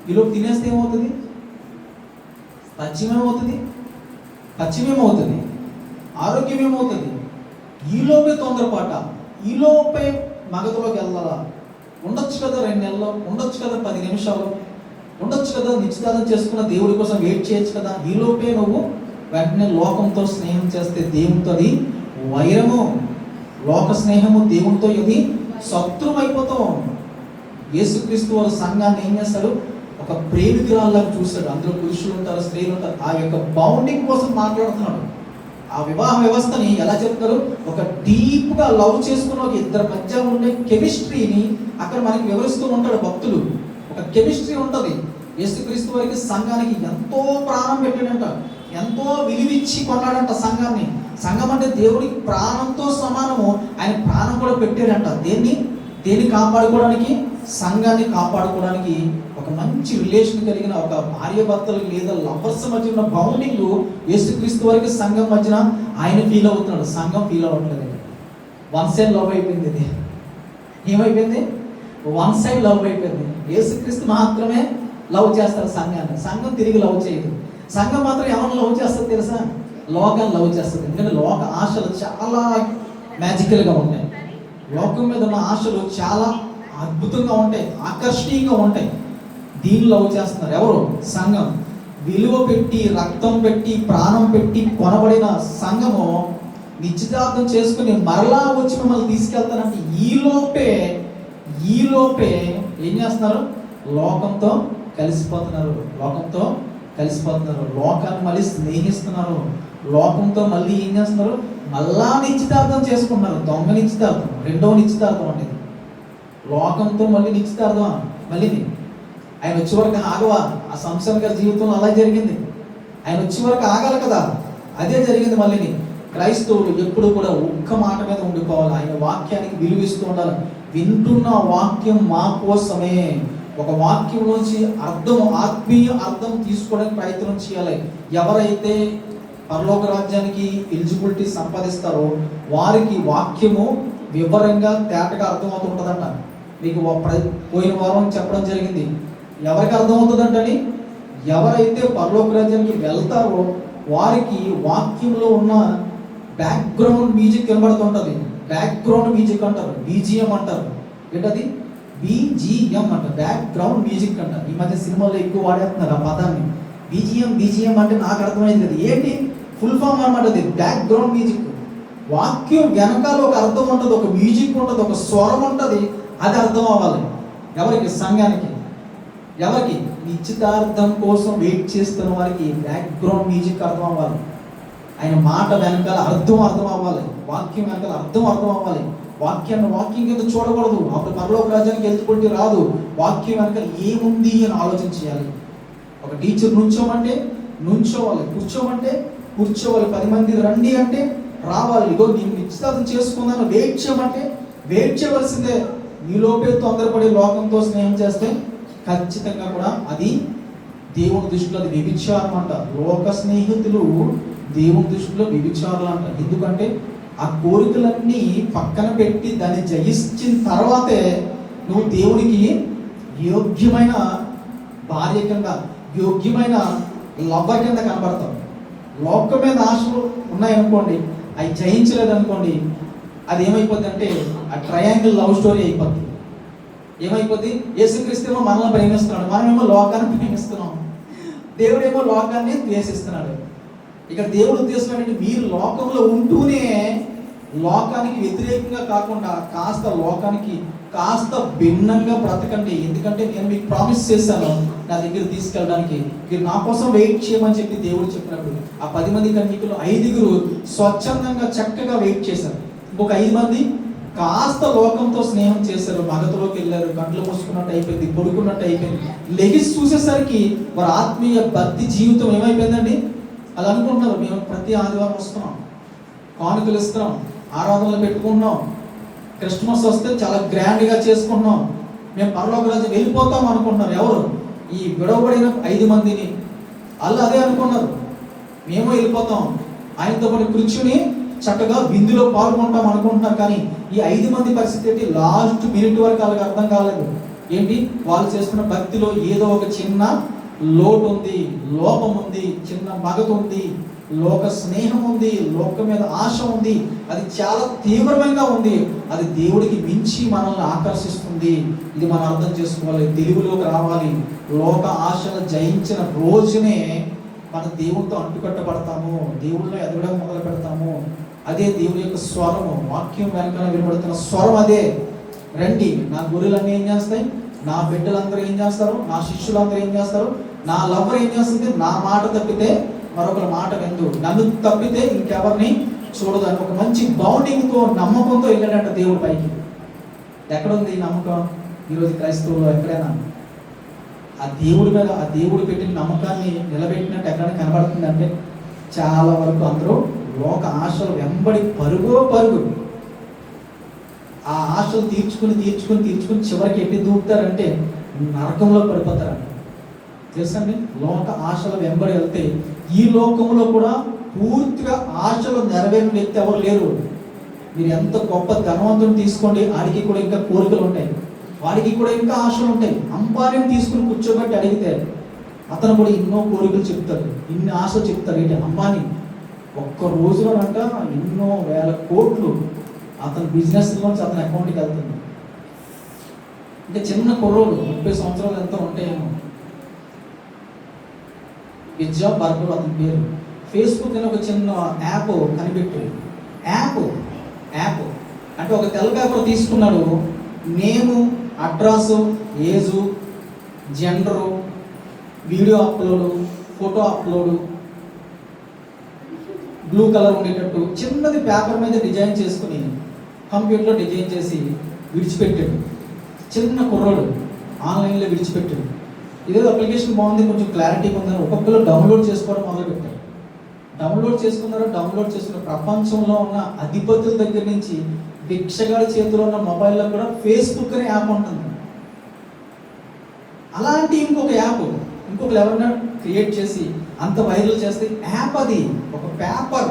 ఈలోపు తినేస్తే ఏమవుతుంది? పచ్చిమేమవుతుంది? ఆరోగ్యం ఏమవుతుంది? ఈలోపే తొందరపాట, ఈలోపే మగతలోకి వెళ్ళాలా? ఉండొచ్చు కదా 2 నెలలు, ఉండొచ్చు కదా 10 నిమిషాలు, ఉండొచ్చు కదా నిశ్చితార్థం చేసుకున్న దేవుడి కోసం వెయిట్ చేయొచ్చు కదా. ఈలోపే నువ్వు వెంటనే లోకంతో స్నేహం చేస్తే దేవునితో అది వైరము. లోక స్నేహము దేవునితో ఇది శత్రువు అయిపోతావు. యేసుక్రీస్తు వారు సంఘాన్ని ఏం చేస్తాడు? ఒక ప్రేమికురాల్లాగా చూస్తాడు. అందులో పురుషులు ఉంటారు, స్త్రీలు ఉంటారు. ఆ యొక్క బౌండింగ్ కోసం మాట్లాడుతున్నాడు. ఆ వివాహ వ్యవస్థని ఎలా చెప్తారు? ఒక డీప్గా లవ్ చేసుకున్న ఒక ఇద్దరి మధ్య ఉండే కెమిస్ట్రీని అక్కడ మనకి వివరిస్తూ ఉంటాడు భక్తులు. ఒక కెమిస్ట్రీ ఉంటుంది. యేసుక్రీస్తు వారికి సంఘానికి ఎంతో ప్రాణం పెట్టాడంట, ఎంతో విలువిచ్చి కొన్నాడంట సంఘాన్ని. సంఘం అంటే దేవుడికి ప్రాణంతో సమానము. ఆయన ప్రాణం కూడా పెట్టాడంట. దేన్ని కాపాడుకోవడానికి? సంఘాన్ని కాపాడుకోవడానికి. ఒక మంచి రిలేషన్ కలిగిన ఒక భార్య భర్తలు లేదా లవర్స్ మధ్య ఉన్న బౌండింగ్ యేసుక్రీస్తు వారికి సంఘం మధ్యన ఆయన ఫీల్ అవుతున్నాడు, సంఘం ఫీల్ అవ్వట్లేదు. 1 సైడ్ లవ్ అయిపోయింది. ఇది ఏమైపోయింది? 1 సైడ్ లవ్ అయిపోయింది. యేసుక్రీస్తు మాత్రమే లవ్ చేస్తారు సంఘాన్ని, సంఘం తిరిగి లవ్ చేయదు. సంఘం మాత్రం ఎవరిని లవ్ చేస్తుంది తెలుసా? లోకాన్ని లవ్ చేస్తుంది. ఎందుకంటే లోక ఆశలు చాలా మ్యాజికల్గా ఉంటాయి. లోకం మీద ఉన్న ఆశలు చాలా అద్భుతంగా ఉంటాయి, ఆకర్షణీయంగా ఉంటాయి. దీన్ని లవ్ చేస్తున్నారు ఎవరు? సంఘం. విలువ పెట్టి, రక్తం పెట్టి, ప్రాణం పెట్టి కొనబడిన సంఘము నిశ్చితార్థం చేసుకుని మరలా వచ్చి మిమ్మల్ని తీసుకెళ్తానంటే ఈలోపే ఏం చేస్తున్నారు? లోకంతో కలిసిపోతున్నారు. లోకాన్ని మళ్ళీ స్నేహిస్తున్నారు. లోకంతో మళ్ళీ ఏం చేస్తున్నారు? మళ్ళా నిశ్చితార్థం చేసుకుంటున్నారు. దొంగ నిశ్చితార్థం, రెండవ నిశ్చితార్థం అనేది. లోకంతో మళ్ళీ నిశ్చితార్థం. మళ్ళీ ఆయన వచ్చే వరకు ఆగవా? ఆ సంసారం గారి జీవితంలో అలా జరిగింది. ఆయన వచ్చే వరకు ఆగాలి కదా, అదే జరిగింది. మళ్ళీ క్రైస్తవుడు ఎప్పుడు కూడా ఒక్క మాట మీద ఉండిపోవాలి. ఆయన వాక్యానికి విలువిస్తూ ఉండాలి. వింటున్న వాక్యం మా కోసమే, ఒక వాక్యంలోంచి అర్థం, ఆత్మీయ అర్థం తీసుకోవడానికి ప్రయత్నం చేయాలి. ఎవరైతే పరలోక రాజ్యానికి ఎలిజిబిలిటీ సంపాదిస్తారో వారికి వాక్యము వివరంగా తేటగా అర్థమవుతుంటుందంట. మీకు పోయిన వారం చెప్పడం జరిగింది. ఎవరికి అర్థమవుతుందంటని, ఎవరైతే పరలోక రాజ్యానికి వెళ్తారో వారికి వాక్యంలో ఉన్న బ్యాక్గ్రౌండ్ మ్యూజిక్ వినబడుతుంటుంది. బ్యాక్గ్రౌండ్ మ్యూజిక్ అంటారు, బీజిఎం అంటారు. ఏంటది? బీజిఎం అంట, బ్యాక్గ్రౌండ్ మ్యూజిక్ అంట. ఈ మధ్య సినిమాలో ఎక్కువ వాడేస్తున్నారు ఆ పదాన్ని. బీజిఎం అంటే నాకు అర్థమైంది కదా, ఏంటి ఫుల్ ఫామ్ అనమాట. అది బ్యాక్గ్రౌండ్ మ్యూజిక్. వాక్యం వెనకాల ఒక అర్థం ఉంటుంది, ఒక మ్యూజిక్ ఉంటుంది, ఒక స్వరం ఉంటుంది. అది అర్థం అవ్వాలి. ఎవరికి? సంఘానికి. ఎవరికి? నిశ్చితార్థం కోసం వెయిట్ చేస్తున్న వారికి బ్యాక్గ్రౌండ్ మ్యూజిక్ అర్థం అవ్వాలి. ఆయన మాట వెనకాల అర్థం అవ్వాలి. వాక్యం వెనకాల అర్థం అవ్వాలి. వాక్యం కింద చూడకూడదు. అప్పుడు పరలోక రాజ్యానికి ఎలిజిబిలిటీ రాదు. వాక్యం వెనకాల ఏముంది అని ఆలోచన చేయాలి. ఒక టీచర్ నుంచోమంటే నుంచోవాలి, కూర్చోమంటే కూర్చోవాలి, 10 మంది రండి అంటే రావాలి. ఇగో నేను నిశ్చితార్థం చేసుకున్నాను వెయిట్ చేయమంటే వెయిట్ చేయవలసిందే. ఈలోపే తొందరపడి లోకంతో స్నేహం చేస్తే ఖచ్చితంగా కూడా అది దేవుని దృష్టిలో అది వ్యభిచారం అంట. లోక స్నేహితులు దేవుని దృష్టిలో వ్యభిచారులు అంట. ఎందుకంటే ఆ కోరికలన్నీ పక్కన పెట్టి దాన్ని జయించిన తర్వాతే నువ్వు దేవునికి యోగ్యమైన భార్య కింద, యోగ్యమైన లవ్వర్ కింద కనబడతావు. లోకం మీద ఆశలు ఉన్నాయనుకోండి, అవి జయించలేదనుకోండి, అది ఏమైపోద్ది అంటే ఆ ట్రయాంగిల్ లవ్ స్టోరీ అయిపోద్ది. ఏమైపోద్ది? యేసుక్రీస్తేమో మనల్ని ప్రేమిస్తున్నాడు, మనమేమో లోకాన్ని ప్రేమిస్తున్నాం. దేవుడేమో లోకాన్ని ద్వేషిస్తున్నాడు. ఇక్కడ దేవుడు ఉద్దేశం ఏంటంటే మీరు లోకంలో ఉంటూనే లోకానికి వ్యతిరేకంగా కాకుండా కాస్త లోకానికి కాస్త భిన్నంగా బ్రతకండి. ఎందుకంటే నేను మీకు ప్రామిస్ చేశాను నా దగ్గర తీసుకెళ్ళడానికి, మీరు నా కోసం వెయిట్ చేయమని చెప్పి దేవుడు చెప్పినప్పుడు ఆ 10 మంది కన్యకులు 5 స్వచ్ఛందంగా చక్కగా వెయిట్ చేశారు. ఇంకొక 5 మంది కాస్త లోకంతో స్నేహం చేశారు, మగతలోకి వెళ్ళారు, గంటలు మూసుకున్నట్టు అయిపోయింది, పడుకున్నట్టు అయిపోయింది. లెగిసి చూసేసరికి వారి ఆత్మీయ భక్తి జీవితం ఏమైపోయిందండి? అలా అనుకుంటున్నారు, మేము ప్రతి ఆదివారం వస్తున్నాం, కానుకలు ఇస్తున్నాం, ఆరాధనలు పెట్టుకుంటున్నాం, క్రిస్మస్ వస్తే చాలా గ్రాండ్గా చేసుకుంటున్నాం, మేము పరలోక రాజ్యం వెళ్ళిపోతాం అనుకుంటున్నారు. ఎవరు? ఈ విడవబడిన 5 మందిని వాళ్ళు అదే అనుకున్నారు, మేము వెళ్ళిపోతాం, ఆయనతో పాటు కూర్చుని చక్కగా విందులో పాల్గొంటాం అనుకుంటున్నారు. కానీ ఈ 5 మంది పరిస్థితి ఏంటి? లాస్ట్ మినిట్ వరకు వాళ్ళకి అర్థం కాలేదు. ఏంటి? వాళ్ళు చేస్తున్న భక్తిలో ఏదో ఒక చిన్న లోటు ఉంది, లోపం ఉంది, చిన్న మగత ఉంది, లోక స్నేహం ఉంది, లోకం మీద ఆశ ఉంది. అది చాలా తీవ్రమైన ఉంది. అది దేవుడికి మించి మనల్ని ఆకర్షిస్తుంది. ఇది మనం అర్థం చేసుకోవాలి, తెలుగులోకి రావాలి. లోక ఆశను జయించిన రోజునే మన దేవుడితో అంటుకట్టబడతాము, దేవుడిలో ఎదగడం మొదలు పెడతాము. అదే దేవుడి యొక్క స్వరము, వాక్యం వెనకాల వినబడుతున్న స్వరం అదే. రండి, నా గొర్రెలన్నీ ఏం చేస్తాయి? నా బిడ్డలందరూ ఏం చేస్తారు? నా శిష్యులందరూ ఏం చేస్తారు? నా లవ్వర్ ఏం చేస్తుంది? నా మాట తప్పితే మరొకరి మాట విందు, నన్ను తప్పితే ఇంకెవరిని చూడదు అని ఒక మంచి బౌండింగ్తో, నమ్మకంతో వెళ్ళాడంట దేవుడి పైకి. ఎక్కడుంది ఈ నమ్మకం ఈరోజు క్రైస్తవులు? ఎక్కడైనా ఆ దేవుడి మీద, ఆ దేవుడు పెట్టిన నమ్మకాన్ని నిలబెట్టినట్టు ఎక్కడైనా కనబడుతుంది అంటే చాలా వరకు అందరూ లోక ఆశలు వెంబడి పరుగు. ఆ ఆశలు తీర్చుకుని చివరికి ఎట్టి దూకుతారంటే నరకంలో పడిపోతారంట. తెలుసండి, లోక ఆశలు వెంబడి వెళ్తే ఈ లోకంలో కూడా పూర్తిగా ఆశలు నెరవేరిన వ్యక్తి ఎవరు లేరు. మీరు ఎంత గొప్ప ధనవంతుని తీసుకోండి, ఆడికి కూడా ఇంకా కోరికలు ఉంటాయి, వాడికి కూడా ఇంకా ఆశలు ఉంటాయి. అంబానీని తీసుకుని కూర్చోబెట్టి అడిగితే అతను కూడా ఎన్నో కోరికలు చెప్తాడు, ఇన్ని ఆశలు చెప్తాడు. ఏంటి? అంబానీ ఒక్క రోజులోనంట ఎన్నో వేల కోట్లు అతని బిజినెస్లోంచి అతని అకౌంట్కి వెళ్తుంది. ఇంకా చిన్న కుర్రోడు 30 సంవత్సరాలు ఎంత ఉంటాయేమో, పిజ్జా బర్గర్ అతని పేరు. ఫేస్బుక్ అని ఒక చిన్న యాప్ కనిపెట్టాడు. యాప్ అంటే ఒక తెల్ల పేపర్ తీసుకున్నాడు, name, address, age, gender, video upload, photo upload, blue colour ఉండేటట్టు చిన్నది పేపర్ మీద డిజైన్ చేసుకుని కంప్యూటర్లో డిజైన్ చేసి విడిచిపెట్టాడు. చిన్న కుర్రాడు ఆన్లైన్లో విడిచిపెట్టాడు. ఇదేదో అప్లికేషన్ బాగుంది, కొంచెం క్లారిటీ ఉందని ఒక్కొక్కరు డౌన్లోడ్ చేసుకోవడం మొదలుపెట్టారు. డౌన్లోడ్ చేసుకున్న ప్రపంచంలో ఉన్న అధిపతుల దగ్గర నుంచి భిక్షగాడి చేతిలో ఉన్న మొబైల్లో కూడా ఫేస్బుక్ అనే యాప్ ఉంటుంది. అలాంటి ఇంకొక యాప్ ఇంకొకరు ఎవరైనా క్రియేట్ చేసి అంత వైరల్ చేస్తే యాప్ అది ఒక పేపర్,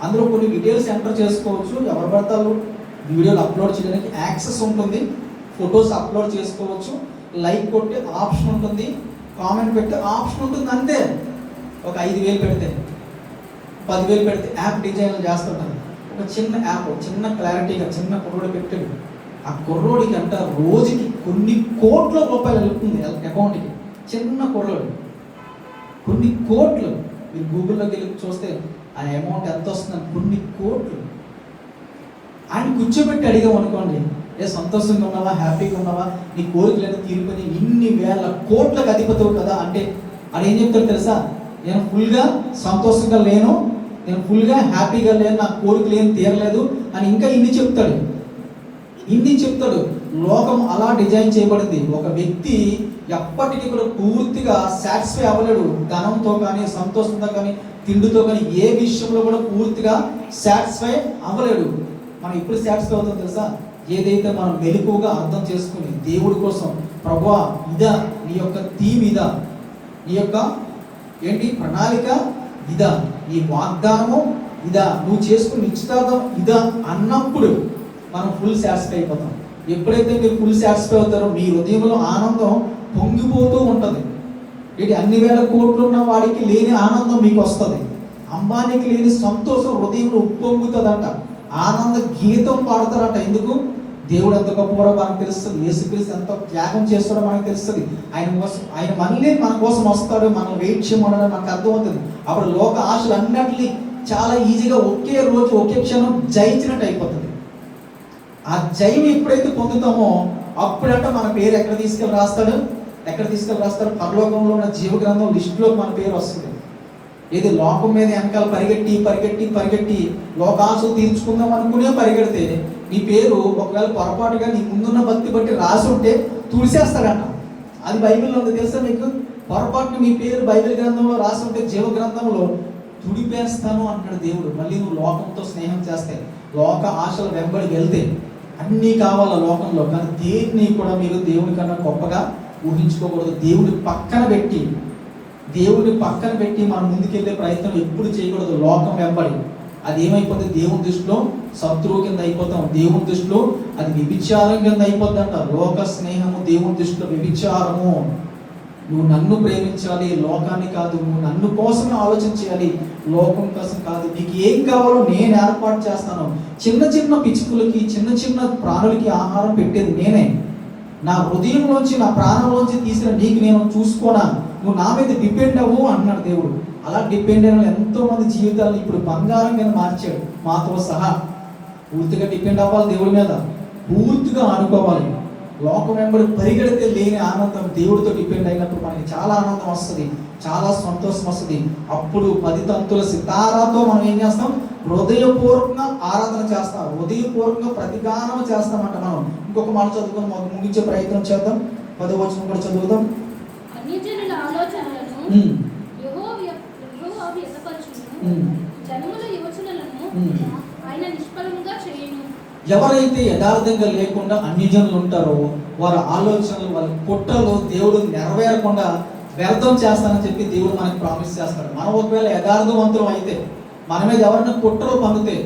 అందులో కొన్ని డీటెయిల్స్ ఎంటర్ చేసుకోవచ్చు. ఎవరు పడతారు వీడియోలు అప్లోడ్ చేయడానికి యాక్సెస్ ఉంటుంది, ఫొటోస్ అప్లోడ్ చేసుకోవచ్చు, లైక్ కొట్టే ఆప్షన్ ఉంటుంది, కామెంట్ పెట్టే ఆప్షన్ ఉంటుంది. అంతే. ఒక 5,000 పెడితే 10,000 పెడితే యాప్ డిజైన్లు చేస్తుంటారు. ఒక చిన్న యాప్ చిన్న క్లారిటీగా చిన్న కుర్రోడు పెట్టాడు. ఆ కుర్రోడికి అంట రోజుకి కొన్ని కోట్ల రూపాయలు వెళ్తుంది అకౌంట్కి. చిన్న కుర్రోడు కొన్ని కోట్లు. మీరు గూగుల్లోకి వెళ్ళి చూస్తే ఆ అమౌంట్ ఎంత వస్తుందని కొన్ని కోట్లు. ఆయన కూర్చోబెట్టి అడిగాం అనుకోండి, ఏ సంతోషంగా ఉన్నావా, హ్యాపీగా ఉన్నావా, నీ కోరికలను తీరుకొని ఇన్ని వేల కోట్లకు అధిపతువు కదా అంటే అది ఏం చెప్తాడు తెలుసా? నేను ఫుల్గా సంతోషంగా లేను, నేను ఫుల్గా హ్యాపీగా లేను, నా కోరికలు ఏం తీరలేదు అని ఇంకా ఇన్ని చెప్తాడు. లోకం అలా డిజైన్ చేయబడింది. ఒక వ్యక్తి ఎప్పటికీ కూడా పూర్తిగా సాటిస్ఫై అవ్వలేడు. ధనంతో కానీ, సంతోషంతో కానీ, తిండితో కానీ, ఏ విషయంలో కూడా పూర్తిగా సాటిస్ఫై అవ్వలేడు. మనం ఎప్పుడు సాటిస్ఫై అవుతాం తెలుసా? ఏదైతే మనం మెలకువగా అర్థం చేసుకుని దేవుడి కోసం, ప్రభువా ఇదా నీ యొక్క థీమ్, ఇదా నీ యొక్క ఏంటి ప్రణాళిక, ఇదా నీ వాగ్దానము, ఇదా నువ్వు చేసుకుని నిశ్చితార్థం, ఇదా అన్నప్పుడు మనం ఫుల్ సాటిస్ఫై అయిపోతాం. ఎప్పుడైతే మీరు ఫుల్ సాటిస్ఫై అవుతారో మీ హృదయంలో ఆనందం పొంగిపోతూ ఉంటుంది. ఏంటి అన్ని వేల కోట్లు ఉన్న వాడికి లేని ఆనందం మీకు వస్తుంది. అంబానీకి లేని సంతోషం హృదయంలో ఉప్పొంగుతుందంట. ఆనంద గీతం పాడతారంట. ఎందుకు? దేవుడు ఎంత గొప్పవాడో మనకు తెలుస్తుంది. యేసుక్రీస్తు ఎంత త్యాగం చేస్తాడో మనకు తెలుస్తుంది. ఆయన మళ్ళీ మన కోసం వస్తాడు, మనం వెయిట్ చేయమని మనకు అర్థమవుతుంది. అప్పుడు లోక ఆశలు అన్నిటినీ చాలా ఈజీగా ఒకే రోజు ఒకే క్షణం జయించినట్టు అయిపోతుంది. ఆ జయం ఎప్పుడైతే పొందుతామో అప్పుడంట మన పేరు ఎక్కడ తీసుకెళ్ళి రాస్తాడు? పరలోకంలో ఉన్న జీవ గ్రంథం లిస్టులో మన పేరు వస్తుంది. ఏది లోకం మీద వెనకాల పరిగెట్టి లోకాశలు తీర్చుకుందాం అనుకునే పరిగెడితే నీ పేరు ఒకవేళ పొరపాటుగా నీ ముందున్న భక్తి బట్టి రాసి ఉంటే తుడిసేస్తాడంట. అది బైబిల్లో ఉంది తెలుసా మీకు? పొరపాటున మీ పేరు బైబిల్ గ్రంథంలో రాసి ఉంటే జీవ గ్రంథంలో తుడిపేస్తాను అంటాడు దేవుడు. మళ్ళీ నువ్వు లోకంతో స్నేహం చేస్తే, లోక ఆశలు వెంబడి వెళ్తే అన్నీ కావాల లోకంలో, కానీ దేన్ని కూడా మీరు దేవుని కన్నా గొప్పగా ఊహించుకోకూడదు. దేవుని పక్కన పెట్టి మనం ముందుకెళ్ళే ప్రయత్నం ఎప్పుడు చేయకూడదు. లోకం వెంబడి అది ఏమైపోతుంది? దేవుని దృష్టిలో శత్రువు కింద అయిపోతాం. దేవుని దృష్టిలో అది వ్యభిచారం కింద అయిపోద్దంట. లోక స్నేహము దేవుని దృష్టిలో వ్యభిచారము. నువ్వు నన్ను ప్రేమించాలి, లోకాన్ని కాదు. నువ్వు నన్ను కోసమే ఆలోచన చేయాలి, లోకం కోసం కాదు. నీకు ఏం కావాలో నేను ఏర్పాటు చేస్తాను. చిన్న పిచ్చుకులకి, చిన్న ప్రాణులకి ఆహారం పెట్టేది నేనే. నా హృదయంలోంచి, నా ప్రాణంలోంచి తీసిన నీకు నేను చూసుకోనా? నువ్వు నా మీద డిపెండ్ అవ్వు అన్నాడు దేవుడు. అలా డిపెండ్ అయిన ఎంతో మంది జీవితాలను ఇప్పుడు బంగారం కింద మార్చాడు, మాతో సహా. పూర్తిగా డిపెండ్ అవ్వాలి దేవుడి మీద, పూర్తిగా ఆనుకోవాలి. లోకం వెంబడి పరిగెడితే లేని ఆనందం దేవుడితో డిపెండ్ అయినప్పుడు మనకి చాలా ఆనందం వస్తుంది, చాలా సంతోషం వస్తుంది. అప్పుడు 10 తంతుల సితారాతో మనం ఏం చేస్తాం? హృదయపూర్వకంగా ఆరాధన చేస్తాం, హృదయపూర్వకంగా ప్రతిగానం చేస్తామంట. మనం ఇంకొక మాట చదువుకొని ముగించే ప్రయత్నం చేద్దాం. 10వ వచనం కూడా చదువుదాం. అన్యజనుల ఆలోచనలను యెహోవా వ్యర్థపరచును, జనముల యోచనలను ఆయన నిష్ఫలముగా చేయును. ఎవరైతే యథార్థంగా లేకుండా అన్యజనులు ఉంటారో వారి ఆలోచనలు, వాళ్ళ కుట్రలు దేవుడు నెరవేరకుండా వ్యర్థం చేస్తానని చెప్పి దేవుడు మనకి ప్రామిస్ చేస్తాడు. మనం ఒకవేళ యథార్థవంతులం అయితే, మన మీద ఎవరైనా కుట్రలు పంపితే,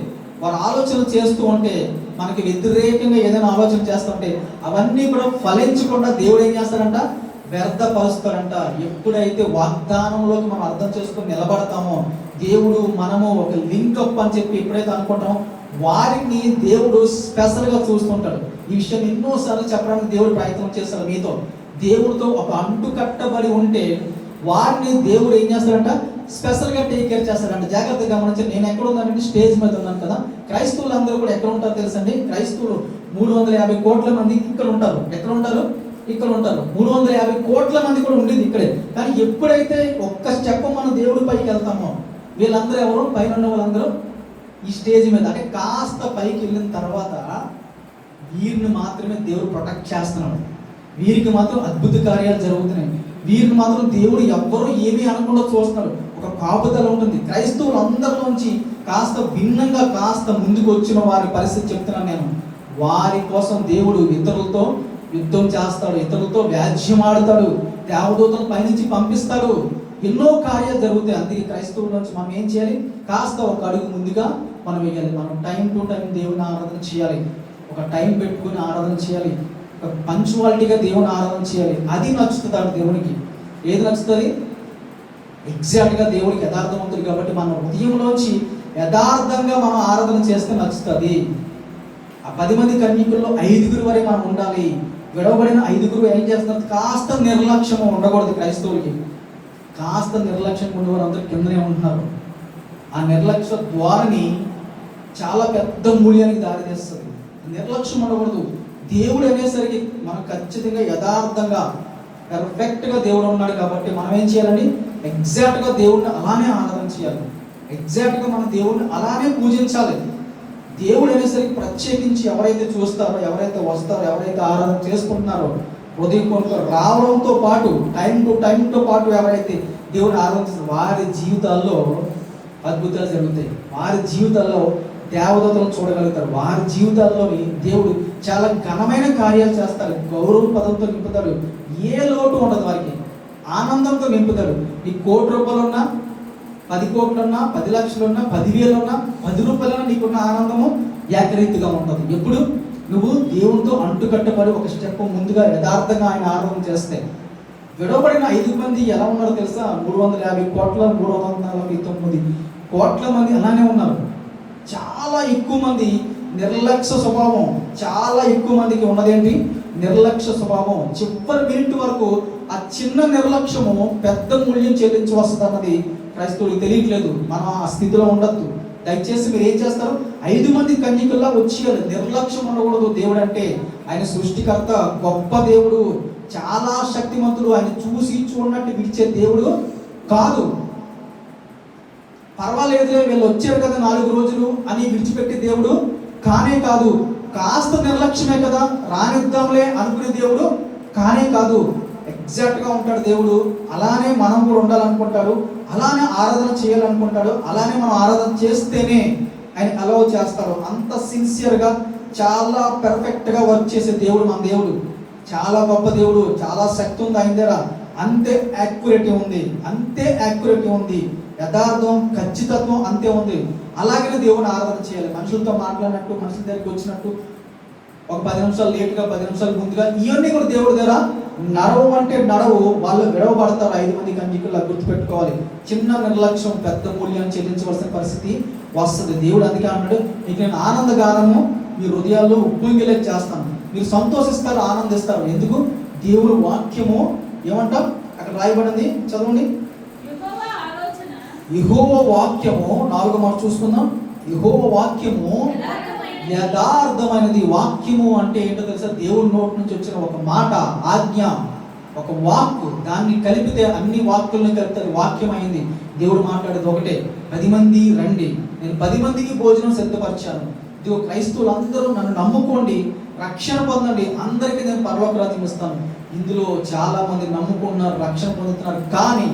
వారు ఆలోచనలు చేస్తూ ఉంటే, మనకి వ్యతిరేకంగా ఏదైనా ఆలోచన చేస్తుంటే అవన్నీ కూడా ఫలించకుండా దేవుడు ఏం చేస్తాడంట? వ్యర్థపరుస్తాడంట. ఎప్పుడైతే వాగ్దానంలోకి మనం అర్థం చేసుకొని నిలబడతామో, దేవుడు మనము ఒక లింకప్ అని చెప్పి ఎప్పుడైతే అనుకుంటామో వారిని దేవుడు స్పెషల్గా చూస్తుంటాడు. ఈ విషయం ఎన్నోసార్లు చెప్పడానికి దేవుడు ప్రయత్నం చేస్తాడు. మీతో దేవుడితో ఒక అంటు కట్టబడి ఉంటే వారిని దేవుడు ఏం చేస్తాడంట? స్పెషల్గా టేక్ కేర్ చేస్తాడంట. జాగ్రత్తగా గమనించండి. నేను ఎక్కడ ఉన్నానంటే స్టేజ్ మీద ఉన్నాను కదా. క్రైస్తవులు అందరూ కూడా ఎక్కడ ఉంటారు తెలుసండి? క్రైస్తవులు 350 కోట్ల మంది ఇక్కడ ఉంటారు. ఎక్కడ ఉంటారు? ఇక్కడ ఉంటారు. 350 కోట్ల మంది కూడా ఉండేది ఇక్కడే. కానీ ఎప్పుడైతే ఒక్క స్టెప్ మనం దేవుడి పైకి వెళ్తామో, వీళ్ళందరూ ఎవరు? పైన ఉన్న వాళ్ళందరూ ఈ స్టేజ్ మీద, అంటే కాస్త పైకి వెళ్ళిన తర్వాత వీరిని మాత్రమే దేవుడు ప్రొటెక్ట్ చేస్తున్నాడు. వీరికి మాత్రం అద్భుత కార్యాలు జరుగుతున్నాయి. వీరిని మాత్రం దేవుడు ఎవ్వరూ ఏమీ అనకుండా చూస్తున్నాడు. ఒక కాపుదల ఉంటుంది. క్రైస్తవులందరిలోంచి కాస్త భిన్నంగా కాస్త ముందుకు వచ్చిన వారి పరిస్థితి చెప్తున్నాను నేను. వారి కోసం దేవుడు ఇతరులతో యుద్ధం చేస్తాడు, ఇతరులతో వ్యాజ్యం ఆడతాడు, దేవదూతలు పైనుంచి పంపిస్తాడు, ఎన్నో కార్యాలు జరుగుతాయి. అందుకే క్రైస్తవుల నుంచి మనం ఏం చేయాలి? కాస్త ఒక అడుగు ముందుగా మనం వేయాలి. మనం టైం టు టైం దేవుని ఆరాధన చేయాలి, ఒక టైం పెట్టుకుని ఆరాధన చేయాలి, ఒక పంచువాలిటీగా దేవుని ఆరాధన చేయాలి. అది నచ్చుతుంది దేవునికి. ఏది నచ్చుతుంది? ఎగ్జాక్ట్గా దేవుడికి యథార్థవంతుడు కాబట్టి మన హృదయంలోంచి యథార్థంగా మనం ఆరాధన చేస్తే నచ్చుతుంది. ఆ 10 మంది కన్యకుల్లో 5 వరకు మనం ఉండాలి. విడవబడిన 5 ఏం చేస్తున్నారు? కాస్త నిర్లక్ష్యం ఉండకూడదు. క్రైస్తవులకి కాస్త నిర్లక్ష్యం ఉండేవారు అందరూ కిందనే ఉంటున్నారు. ఆ నిర్లక్ష్య ద్వారాని చాలా పెద్ద మూల్యానికి దారితీస్తుంది. నిర్లక్ష్యం ఉండకూడదు. దేవుడు అనేసరికి మనం ఖచ్చితంగా యథార్థంగా పర్ఫెక్ట్గా దేవుడు ఉన్నాడు కాబట్టి మనం ఏం చేయాలండి? ఎగ్జాక్ట్గా దేవుడిని అలానే ఆరాధన చేయాలి, ఎగ్జాక్ట్గా మన దేవుడిని అలానే పూజించాలి. దేవుడు అనేసరికి ప్రత్యేకించి ఎవరైతే చూస్తారో, ఎవరైతే వస్తారో, ఎవరైతే ఆరాధన చేసుకుంటున్నారో, హృదయపూర్వకంగా రావడంతో పాటు టైంతో పాటు ఎవరైతే దేవుని ఆరాధిస్తారు వారి జీవితాల్లో అద్భుతాలు జరుగుతాయి. వారి జీవితాల్లో దేవదూతలను చూడగలుగుతారు. వారి జీవితాల్లోని దేవుడు చాలా ఘనమైన కార్యాలు చేస్తాడు. గౌరవ పదంతో నింపుతాడు. ఏ లోటు ఉండదు. వారికి ఆనందంతో నింపుతాడు. నీ 1 కోటి రూపాయలున్నా, 10 కోట్లున్నా, 10 లక్షలున్నా, 10,000 ఉన్నా, 10 రూపాయలన్నా నీకున్న ఆనందము ఏకరీతిగా ఉంటుంది. ఎప్పుడు నువ్వు దేవునితో అంటుకట్టబడి ఒక స్టెప్ ముందుగా యథార్థంగా ఆయన ఆరాధన చేస్తే. విడవబడిన 5 మంది ఎలా ఉన్నారో తెలుసా? 350 కోట్ల 349 కోట్ల మంది అలానే ఉన్నారు. చాలా ఎక్కువ మంది నిర్లక్ష్య స్వభావం. చాలా ఎక్కువ మందికి ఉన్నదేంటి? నిర్లక్ష్య స్వభావం. చివరి మినిట్ వరకు ఆ చిన్న నిర్లక్ష్యము పెద్ద మూల్యం చెల్లించవస్తుంది అన్నది క్రైస్తవులకు తెలియట్లేదు. మనం ఆ స్థితిలో ఉండొద్దు. దయచేసి మీరు ఏం చేస్తారు? 5 మంది కన్యకుల్లా వచ్చేయాలి. నిర్లక్ష్యం ఉండకూడదు. దేవుడు అంటే ఆయన సృష్టికర్త, గొప్ప దేవుడు, చాలా శక్తిమంతుడు. ఆయన చూసి చూడనట్టు విడిచే దేవుడు కాదు. పర్వాలేదులే వీళ్ళు వచ్చారు కదా 4 రోజులు అని విడిచిపెట్టే దేవుడు కానే కాదు. కాస్త నిర్లక్ష్యమే కదా రానిద్దాంలే అనుకునే దేవుడు కానే కాదు. ఎగ్జాక్ట్గా ఉంటాడు దేవుడు. అలానే మనం కూడా ఉండాలనుకుంటాడు, అలానే ఆరాధన చేయాలనుకుంటాడు. అలానే మనం ఆరాధన చేస్తేనే ఆయన అలౌ చేస్తారు. అంత సిన్సియర్గా చాలా పర్ఫెక్ట్గా వర్క్ చేసే దేవుడు మన దేవుడు. చాలా గొప్ప దేవుడు. చాలా శక్తి ఉంది ఆయన దగ్గర. అంతే యాక్యురేటీ ఉంది, అంతే యాక్యురేటీ ఉంది. యథార్థం, ఖచ్చితత్వం అంతే ఉంది. అలాగనే దేవుని ఆరాధన చేయాలి. మనుషులతో మాట్లాడినట్టు, మనుషుల దగ్గరికి వచ్చినట్టు, ఒక 10 నిమిషాలు లేటుగా, 10 నిమిషాలు ముందుగా, ఇవన్నీ కూడా దేవుడి దగ్గర నడవు అంటే నడవు. వాళ్ళు విడవబడతారు. 5 మంది కన్యకులు గుర్తుపెట్టుకోవాలి. చిన్న నిర్లక్ష్యం పెద్ద మూల్యాన్ని చెల్లించవలసిన పరిస్థితి వస్తుంది. దేవుడు అందుకే అన్నాడు, మీకు నేను ఆనందగానము మీ హృదయాల్లో ఉప్పొంగిలేక చేస్తాను. మీరు సంతోషిస్తారు, ఆనందిస్తారు. ఎందుకు? దేవుడు వాక్యము ఏమంటాం అక్కడ రాయబడింది, చదవండి. యెహోవా వాక్యము 4వ మాట చూసుకుందాం. యెహోవా వాక్యము యథార్థమైనది. వాక్యము అంటే ఏంటో తెలుసా? దేవుడి నోటి నుంచి వచ్చిన ఒక మాట, ఆజ్ఞ, ఒక వాక్కు. దాన్ని కలిపితే అన్ని వాక్కులను కలిపితే వాక్యం అయింది. దేవుడు మాట్లాడేది ఒకటే, 10 మంది రండి, నేను 10 మందికి భోజనం సిద్ధపరిచాను. ఇదిగో క్రైస్తవులందరూ నన్ను నమ్ముకోండి, రక్షణ పొందండి, అందరికీ నేను పరలోక రాజ్యం ఇస్తాను. ఇందులో చాలా మంది నమ్ముకున్నారు, రక్షణ పొందుతున్నారు. కానీ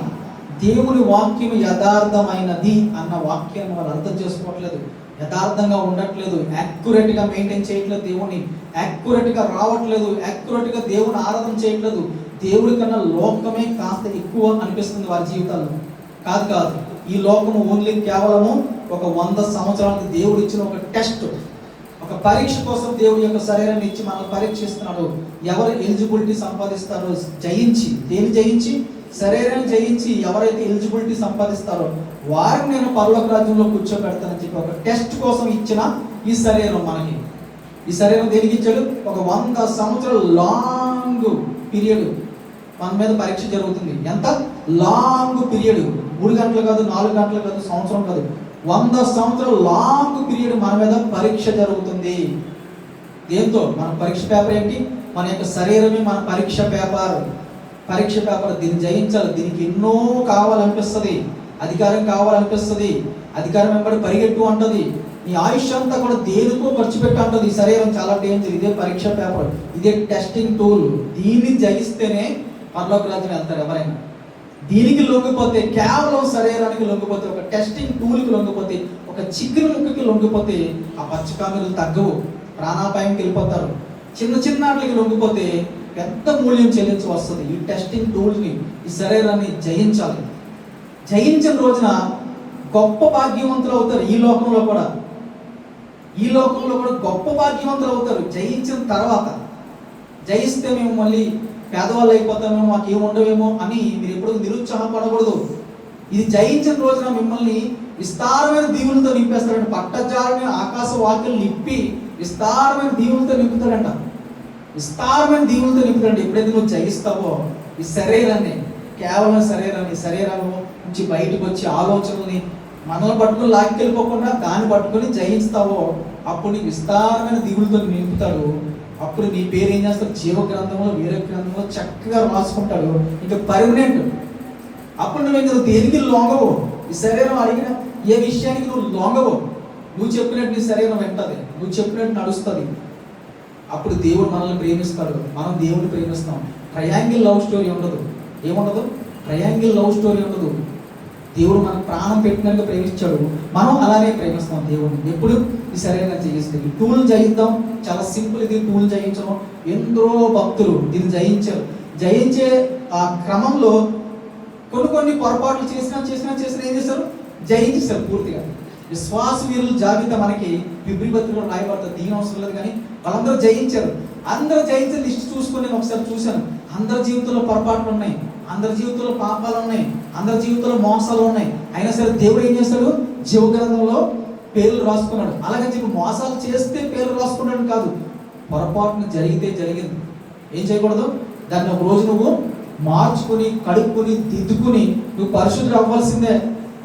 దేవుని వాక్యం యథార్థమైనది అన్న వాక్యాన్ని వాళ్ళు అర్థం చేసుకోవట్లేదు, యథార్థంగా ఉండట్లేదు, యాక్యురేట్గా మెయింటైన్ చేయట్లేదు, దేవుని యాక్యురేట్గా రావట్లేదు, యాక్యురేట్గా దేవుని ఆరాధన చేయట్లేదు. దేవుడి కన్నా లోకమే కాస్త ఎక్కువ అనిపిస్తుంది వారి జీవితాల్లో. కాదు, ఈ లోకము ఓన్లీ కేవలము ఒక 100 సంవత్సరాలకు దేవుడు ఇచ్చిన ఒక టెస్ట్, ఒక పరీక్ష కోసం దేవుడి యొక్క శరీరాన్ని ఇచ్చి మనల్ని పరీక్షిస్తున్నాడు. ఎవరు ఎలిజిబిలిటీ సంపాదిస్తారో జయించి, దేని జయించి? శరీరాన్ని జయించి ఎవరైతే ఎలిజిబిలిటీ సంపాదిస్తారో వారిని నేను పరలోక రాజ్యంలో కూర్చోబెడతానని చెప్పి ఒక టెస్ట్ కోసం ఇచ్చిన ఈ శరీరం మనకి. ఈ శరీరం దేనికి ఇచ్చాడు? ఒక 100 సంవత్సరాలు లాంగ్ పీరియడ్ మన మీద పరీక్ష జరుగుతుంది. ఎంత లాంగ్ పీరియడ్? 3 గంటలు కాదు, 4 గంటలు కాదు, సంవత్సరం కాదు, 100 సంవత్సరాలు లాంగ్ పీరియడ్ మన మీద పరీక్ష జరుగుతుంది. దేంతో? మన పరీక్ష పేపర్ ఏంటి? మన యొక్క శరీరమే మన పరీక్ష పేపర్. దీన్ని జయించాలి. దీనికి ఎన్నో కావాలనిపిస్తుంది, అధికారం కావాలనిపిస్తుంది, అధికారం వెంబడి పరిగెట్టు అంటది. నీ ఆయుష్ అంతా కూడా దేనికో ఖర్చు పెట్టి అంటది. ఈ శరీరం చాలా డేంజర్. ఇదే పరీక్ష పేపర్, ఇదే టెస్టింగ్ టూల్. దీన్ని జయిస్తేనే పరలోక రాజ్యం వెళ్తారు ఎవరైనా. దీనికి లొంగిపోతే, కేవలం శరీరానికి లొంగిపోతే, ఒక టెస్టింగ్ టూల్కి లొంగిపోతే, ఒక చికెన్ ముక్కకి లొంగిపోతే ఆ పచ్చకామెలు తగ్గవు, ప్రాణాపాయంకి వెళ్ళిపోతారు. చిన్న చిన్న వాటికి లొంగిపోతే పెద్ద మూల్యం చెల్లించి వస్తుంది. ఈ టెస్టింగ్ టూల్ని, ఈ శరీరాన్ని జయించాలి. జయించిన రోజున గొప్ప భాగ్యవంతులు అవుతారు. ఈ లోకంలో కూడా గొప్ప భాగ్యవంతులు అవుతారు జయించిన తర్వాత. జయిస్తే మేము మళ్ళీ పేదవాళ్ళు అయిపోతామేమో, మాకేం ఉండవేమో అని మీరు ఎప్పుడు నిరుత్సాహపడకూడదు. ఇది జయించిన రోజున మిమ్మల్ని విస్తారమైన దీవులతో నింపేస్తాడంట. పట్టజాలని ఆకాశ వాక్యం నింపి విస్తారమైన దీవులతో నింపుతాడంట. విస్తారమైన దీవులతో నింపుతాడంట. ఎప్పుడైతే నువ్వు జయిస్తావో ఈ శరీరాన్ని, కేవలం శరీరం నుంచి బయటకు వచ్చి ఆలోచనల్ని మనల్ని పట్టుకుని లాక్కెళ్ళిపోకుండా దాన్ని పట్టుకొని జయిస్తావో అప్పుడు నీకు విస్తారమైన దీవులతో నింపుతాడు. అప్పుడు నీ పేరు ఏం చేస్తాడు? జీవ గ్రంథంలో, వీర గ్రంథంలో చక్కగా రాసుకుంటాడు. ఇంకా పర్మనెంట్. అప్పుడు నువ్వు దేనికి లొంగవు. ఈ శరీరం అడిగిన ఏ విషయానికి నువ్వు లొంగవు. నువ్వు చెప్పినట్టు నీ శరీరం వెంటది, నువ్వు చెప్పినట్టు నడుస్తుంది. అప్పుడు దేవుడు మనల్ని ప్రేమిస్తాడు, మనం దేవుడిని ప్రేమిస్తాం. ట్రయాంగిల్ లవ్ స్టోరీ ఉండదు. ఏముండదు? ట్రయాంగిల్ లవ్ స్టోరీ ఉండదు. దేవుడు మనకు ప్రాణం పెట్టినట్టుగా ప్రేమించాడు, మనం అలానే ప్రేమిస్తాం దేవుడిని. ఎప్పుడు? ఈ శరీరంగా జయిస్తే. ఈ టూల్ జయిద్దాం. చాలా సింపుల్ ఇది. టూల్ జయించడం ఎందరో భక్తులు దీన్ని జయించారు. జయించే ఆ క్రమంలో కొన్ని పొరపాట్లు చేసినా ఏం చేశారు? జయించేశారు పూర్తిగా. విశ్వాస వీరుల జాబితా మనకి బిబ్రిపత్రికలో రాయబడుతుంది, దీని అవసరం లేదు. కానీ వాళ్ళందరూ జయించారు. అందరూ జయించే లిస్ట్ చూసుకొని నేను ఒకసారి చూశాను. అందరి జీవితంలో పొరపాట్లు ఉన్నాయి, అందరి జీవితంలో పాపాలు ఉన్నాయి, అందరి జీవితంలో మోసాలు ఉన్నాయి. అయినా సరే దేవుడు ఏం చేస్తాడు? జీవ గ్రంథంలో పేర్లు రాసుకున్నాడు. అలాగని చెప్పి మోసాలు చేస్తే పేర్లు రాసుకున్నాడు కాదు. పొరపాటును జరిగితే జరిగింది. ఏం చేయకూడదు? దాన్ని ఒక రోజు నువ్వు మార్చుకుని, కడుక్కుని, దిద్దుకుని నువ్వు పరిశుద్ధుడు అవ్వాల్సిందే.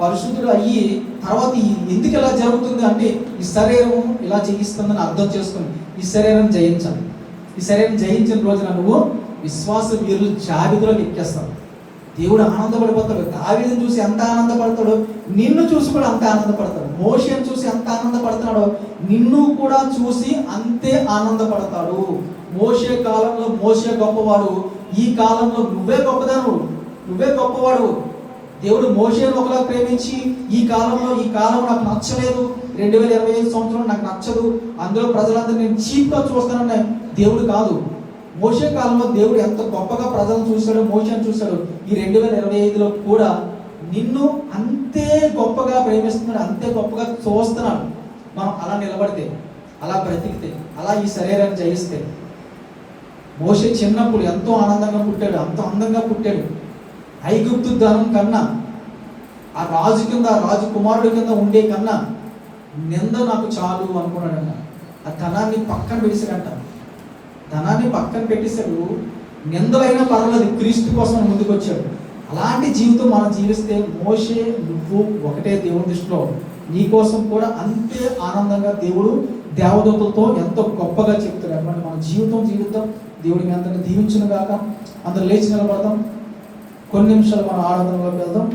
పరిశుద్ధుడు అయ్యి తర్వాత ఎందుకు ఇలా జరుగుతుంది అంటే ఈ శరీరం ఇలా జయిస్తుందని అర్థం చేసుకుని ఈ శరీరం జయించాలి. ఈ శరీరం జయించిన రోజున నువ్వు విశ్వాస వీరులు జాబితాలోకి ఎక్కేస్తావు. దేవుడు ఆనందపడిపోతాడు. దావీదుని చూసి ఎంత ఆనందపడతాడో నిన్ను చూసి కూడా అంతే ఆనందపడతాడు. మోషేను చూసి ఎంత ఆనందపడుతున్నాడో నిన్ను కూడా చూసి అంతే ఆనందపడతాడు. మోషే కాలంలో మోషే గొప్పవాడు, ఈ కాలంలో నువ్వే గొప్పవాడు. దేవుడు మోషేను ఒకలా ప్రేమించి ఈ కాలం నాకు నచ్చలేదు, 2025 సంవత్సరం నాకు నచ్చదు, అందులో ప్రజలందరూ నేను చీప్గా చూస్తానన్న దేవుడు కాదు. మోషే కాలంలో దేవుడు ఎంత గొప్పగా ప్రజలను చూశాడో, మోషేను చూశాడు. ఈ 2025లో కూడా నిన్ను అంతే గొప్పగా ప్రేమిస్తున్నాడు, అంతే గొప్పగా చూస్తున్నాడు. మనం అలా నిలబడితే, అలా బ్రతికితే, అలా ఈ శరీరాన్ని జయిస్తే. మోషే చిన్నప్పుడు ఎంతో ఆనందంగా పుట్టాడు, అంత అందంగా పుట్టాడు. ఐగుప్తు ధనం కన్నా, ఆ రాజు కింద, ఆ రాజు కుమారుడి కింద ఉండే కన్నా నింద నాకు చాలు అనుకున్నాడంట. ఆ ధనాన్ని పక్కన పెట్టేశాడు. నిందలైనా పర్వాలేదు, క్రీస్తు కోసం ముందుకు వచ్చాడు. అలాంటి జీవితం మనం జీవిస్తే మోషే నువ్వు ఒకటే దేవుని దృష్టిలో, నీ కోసం కూడా అంతే ఆనందంగా దేవుడు దేవదూతలతో ఎంతో గొప్పగా చెప్తాడు. అన్నమాట మన జీవితం దేవుడిని అందరిని దీవించును గాక. అందరూ లేచి నిలబడదాం. కొన్ని నిమిషాలు మనం ఆరాధనలోకి వెళ్దాం.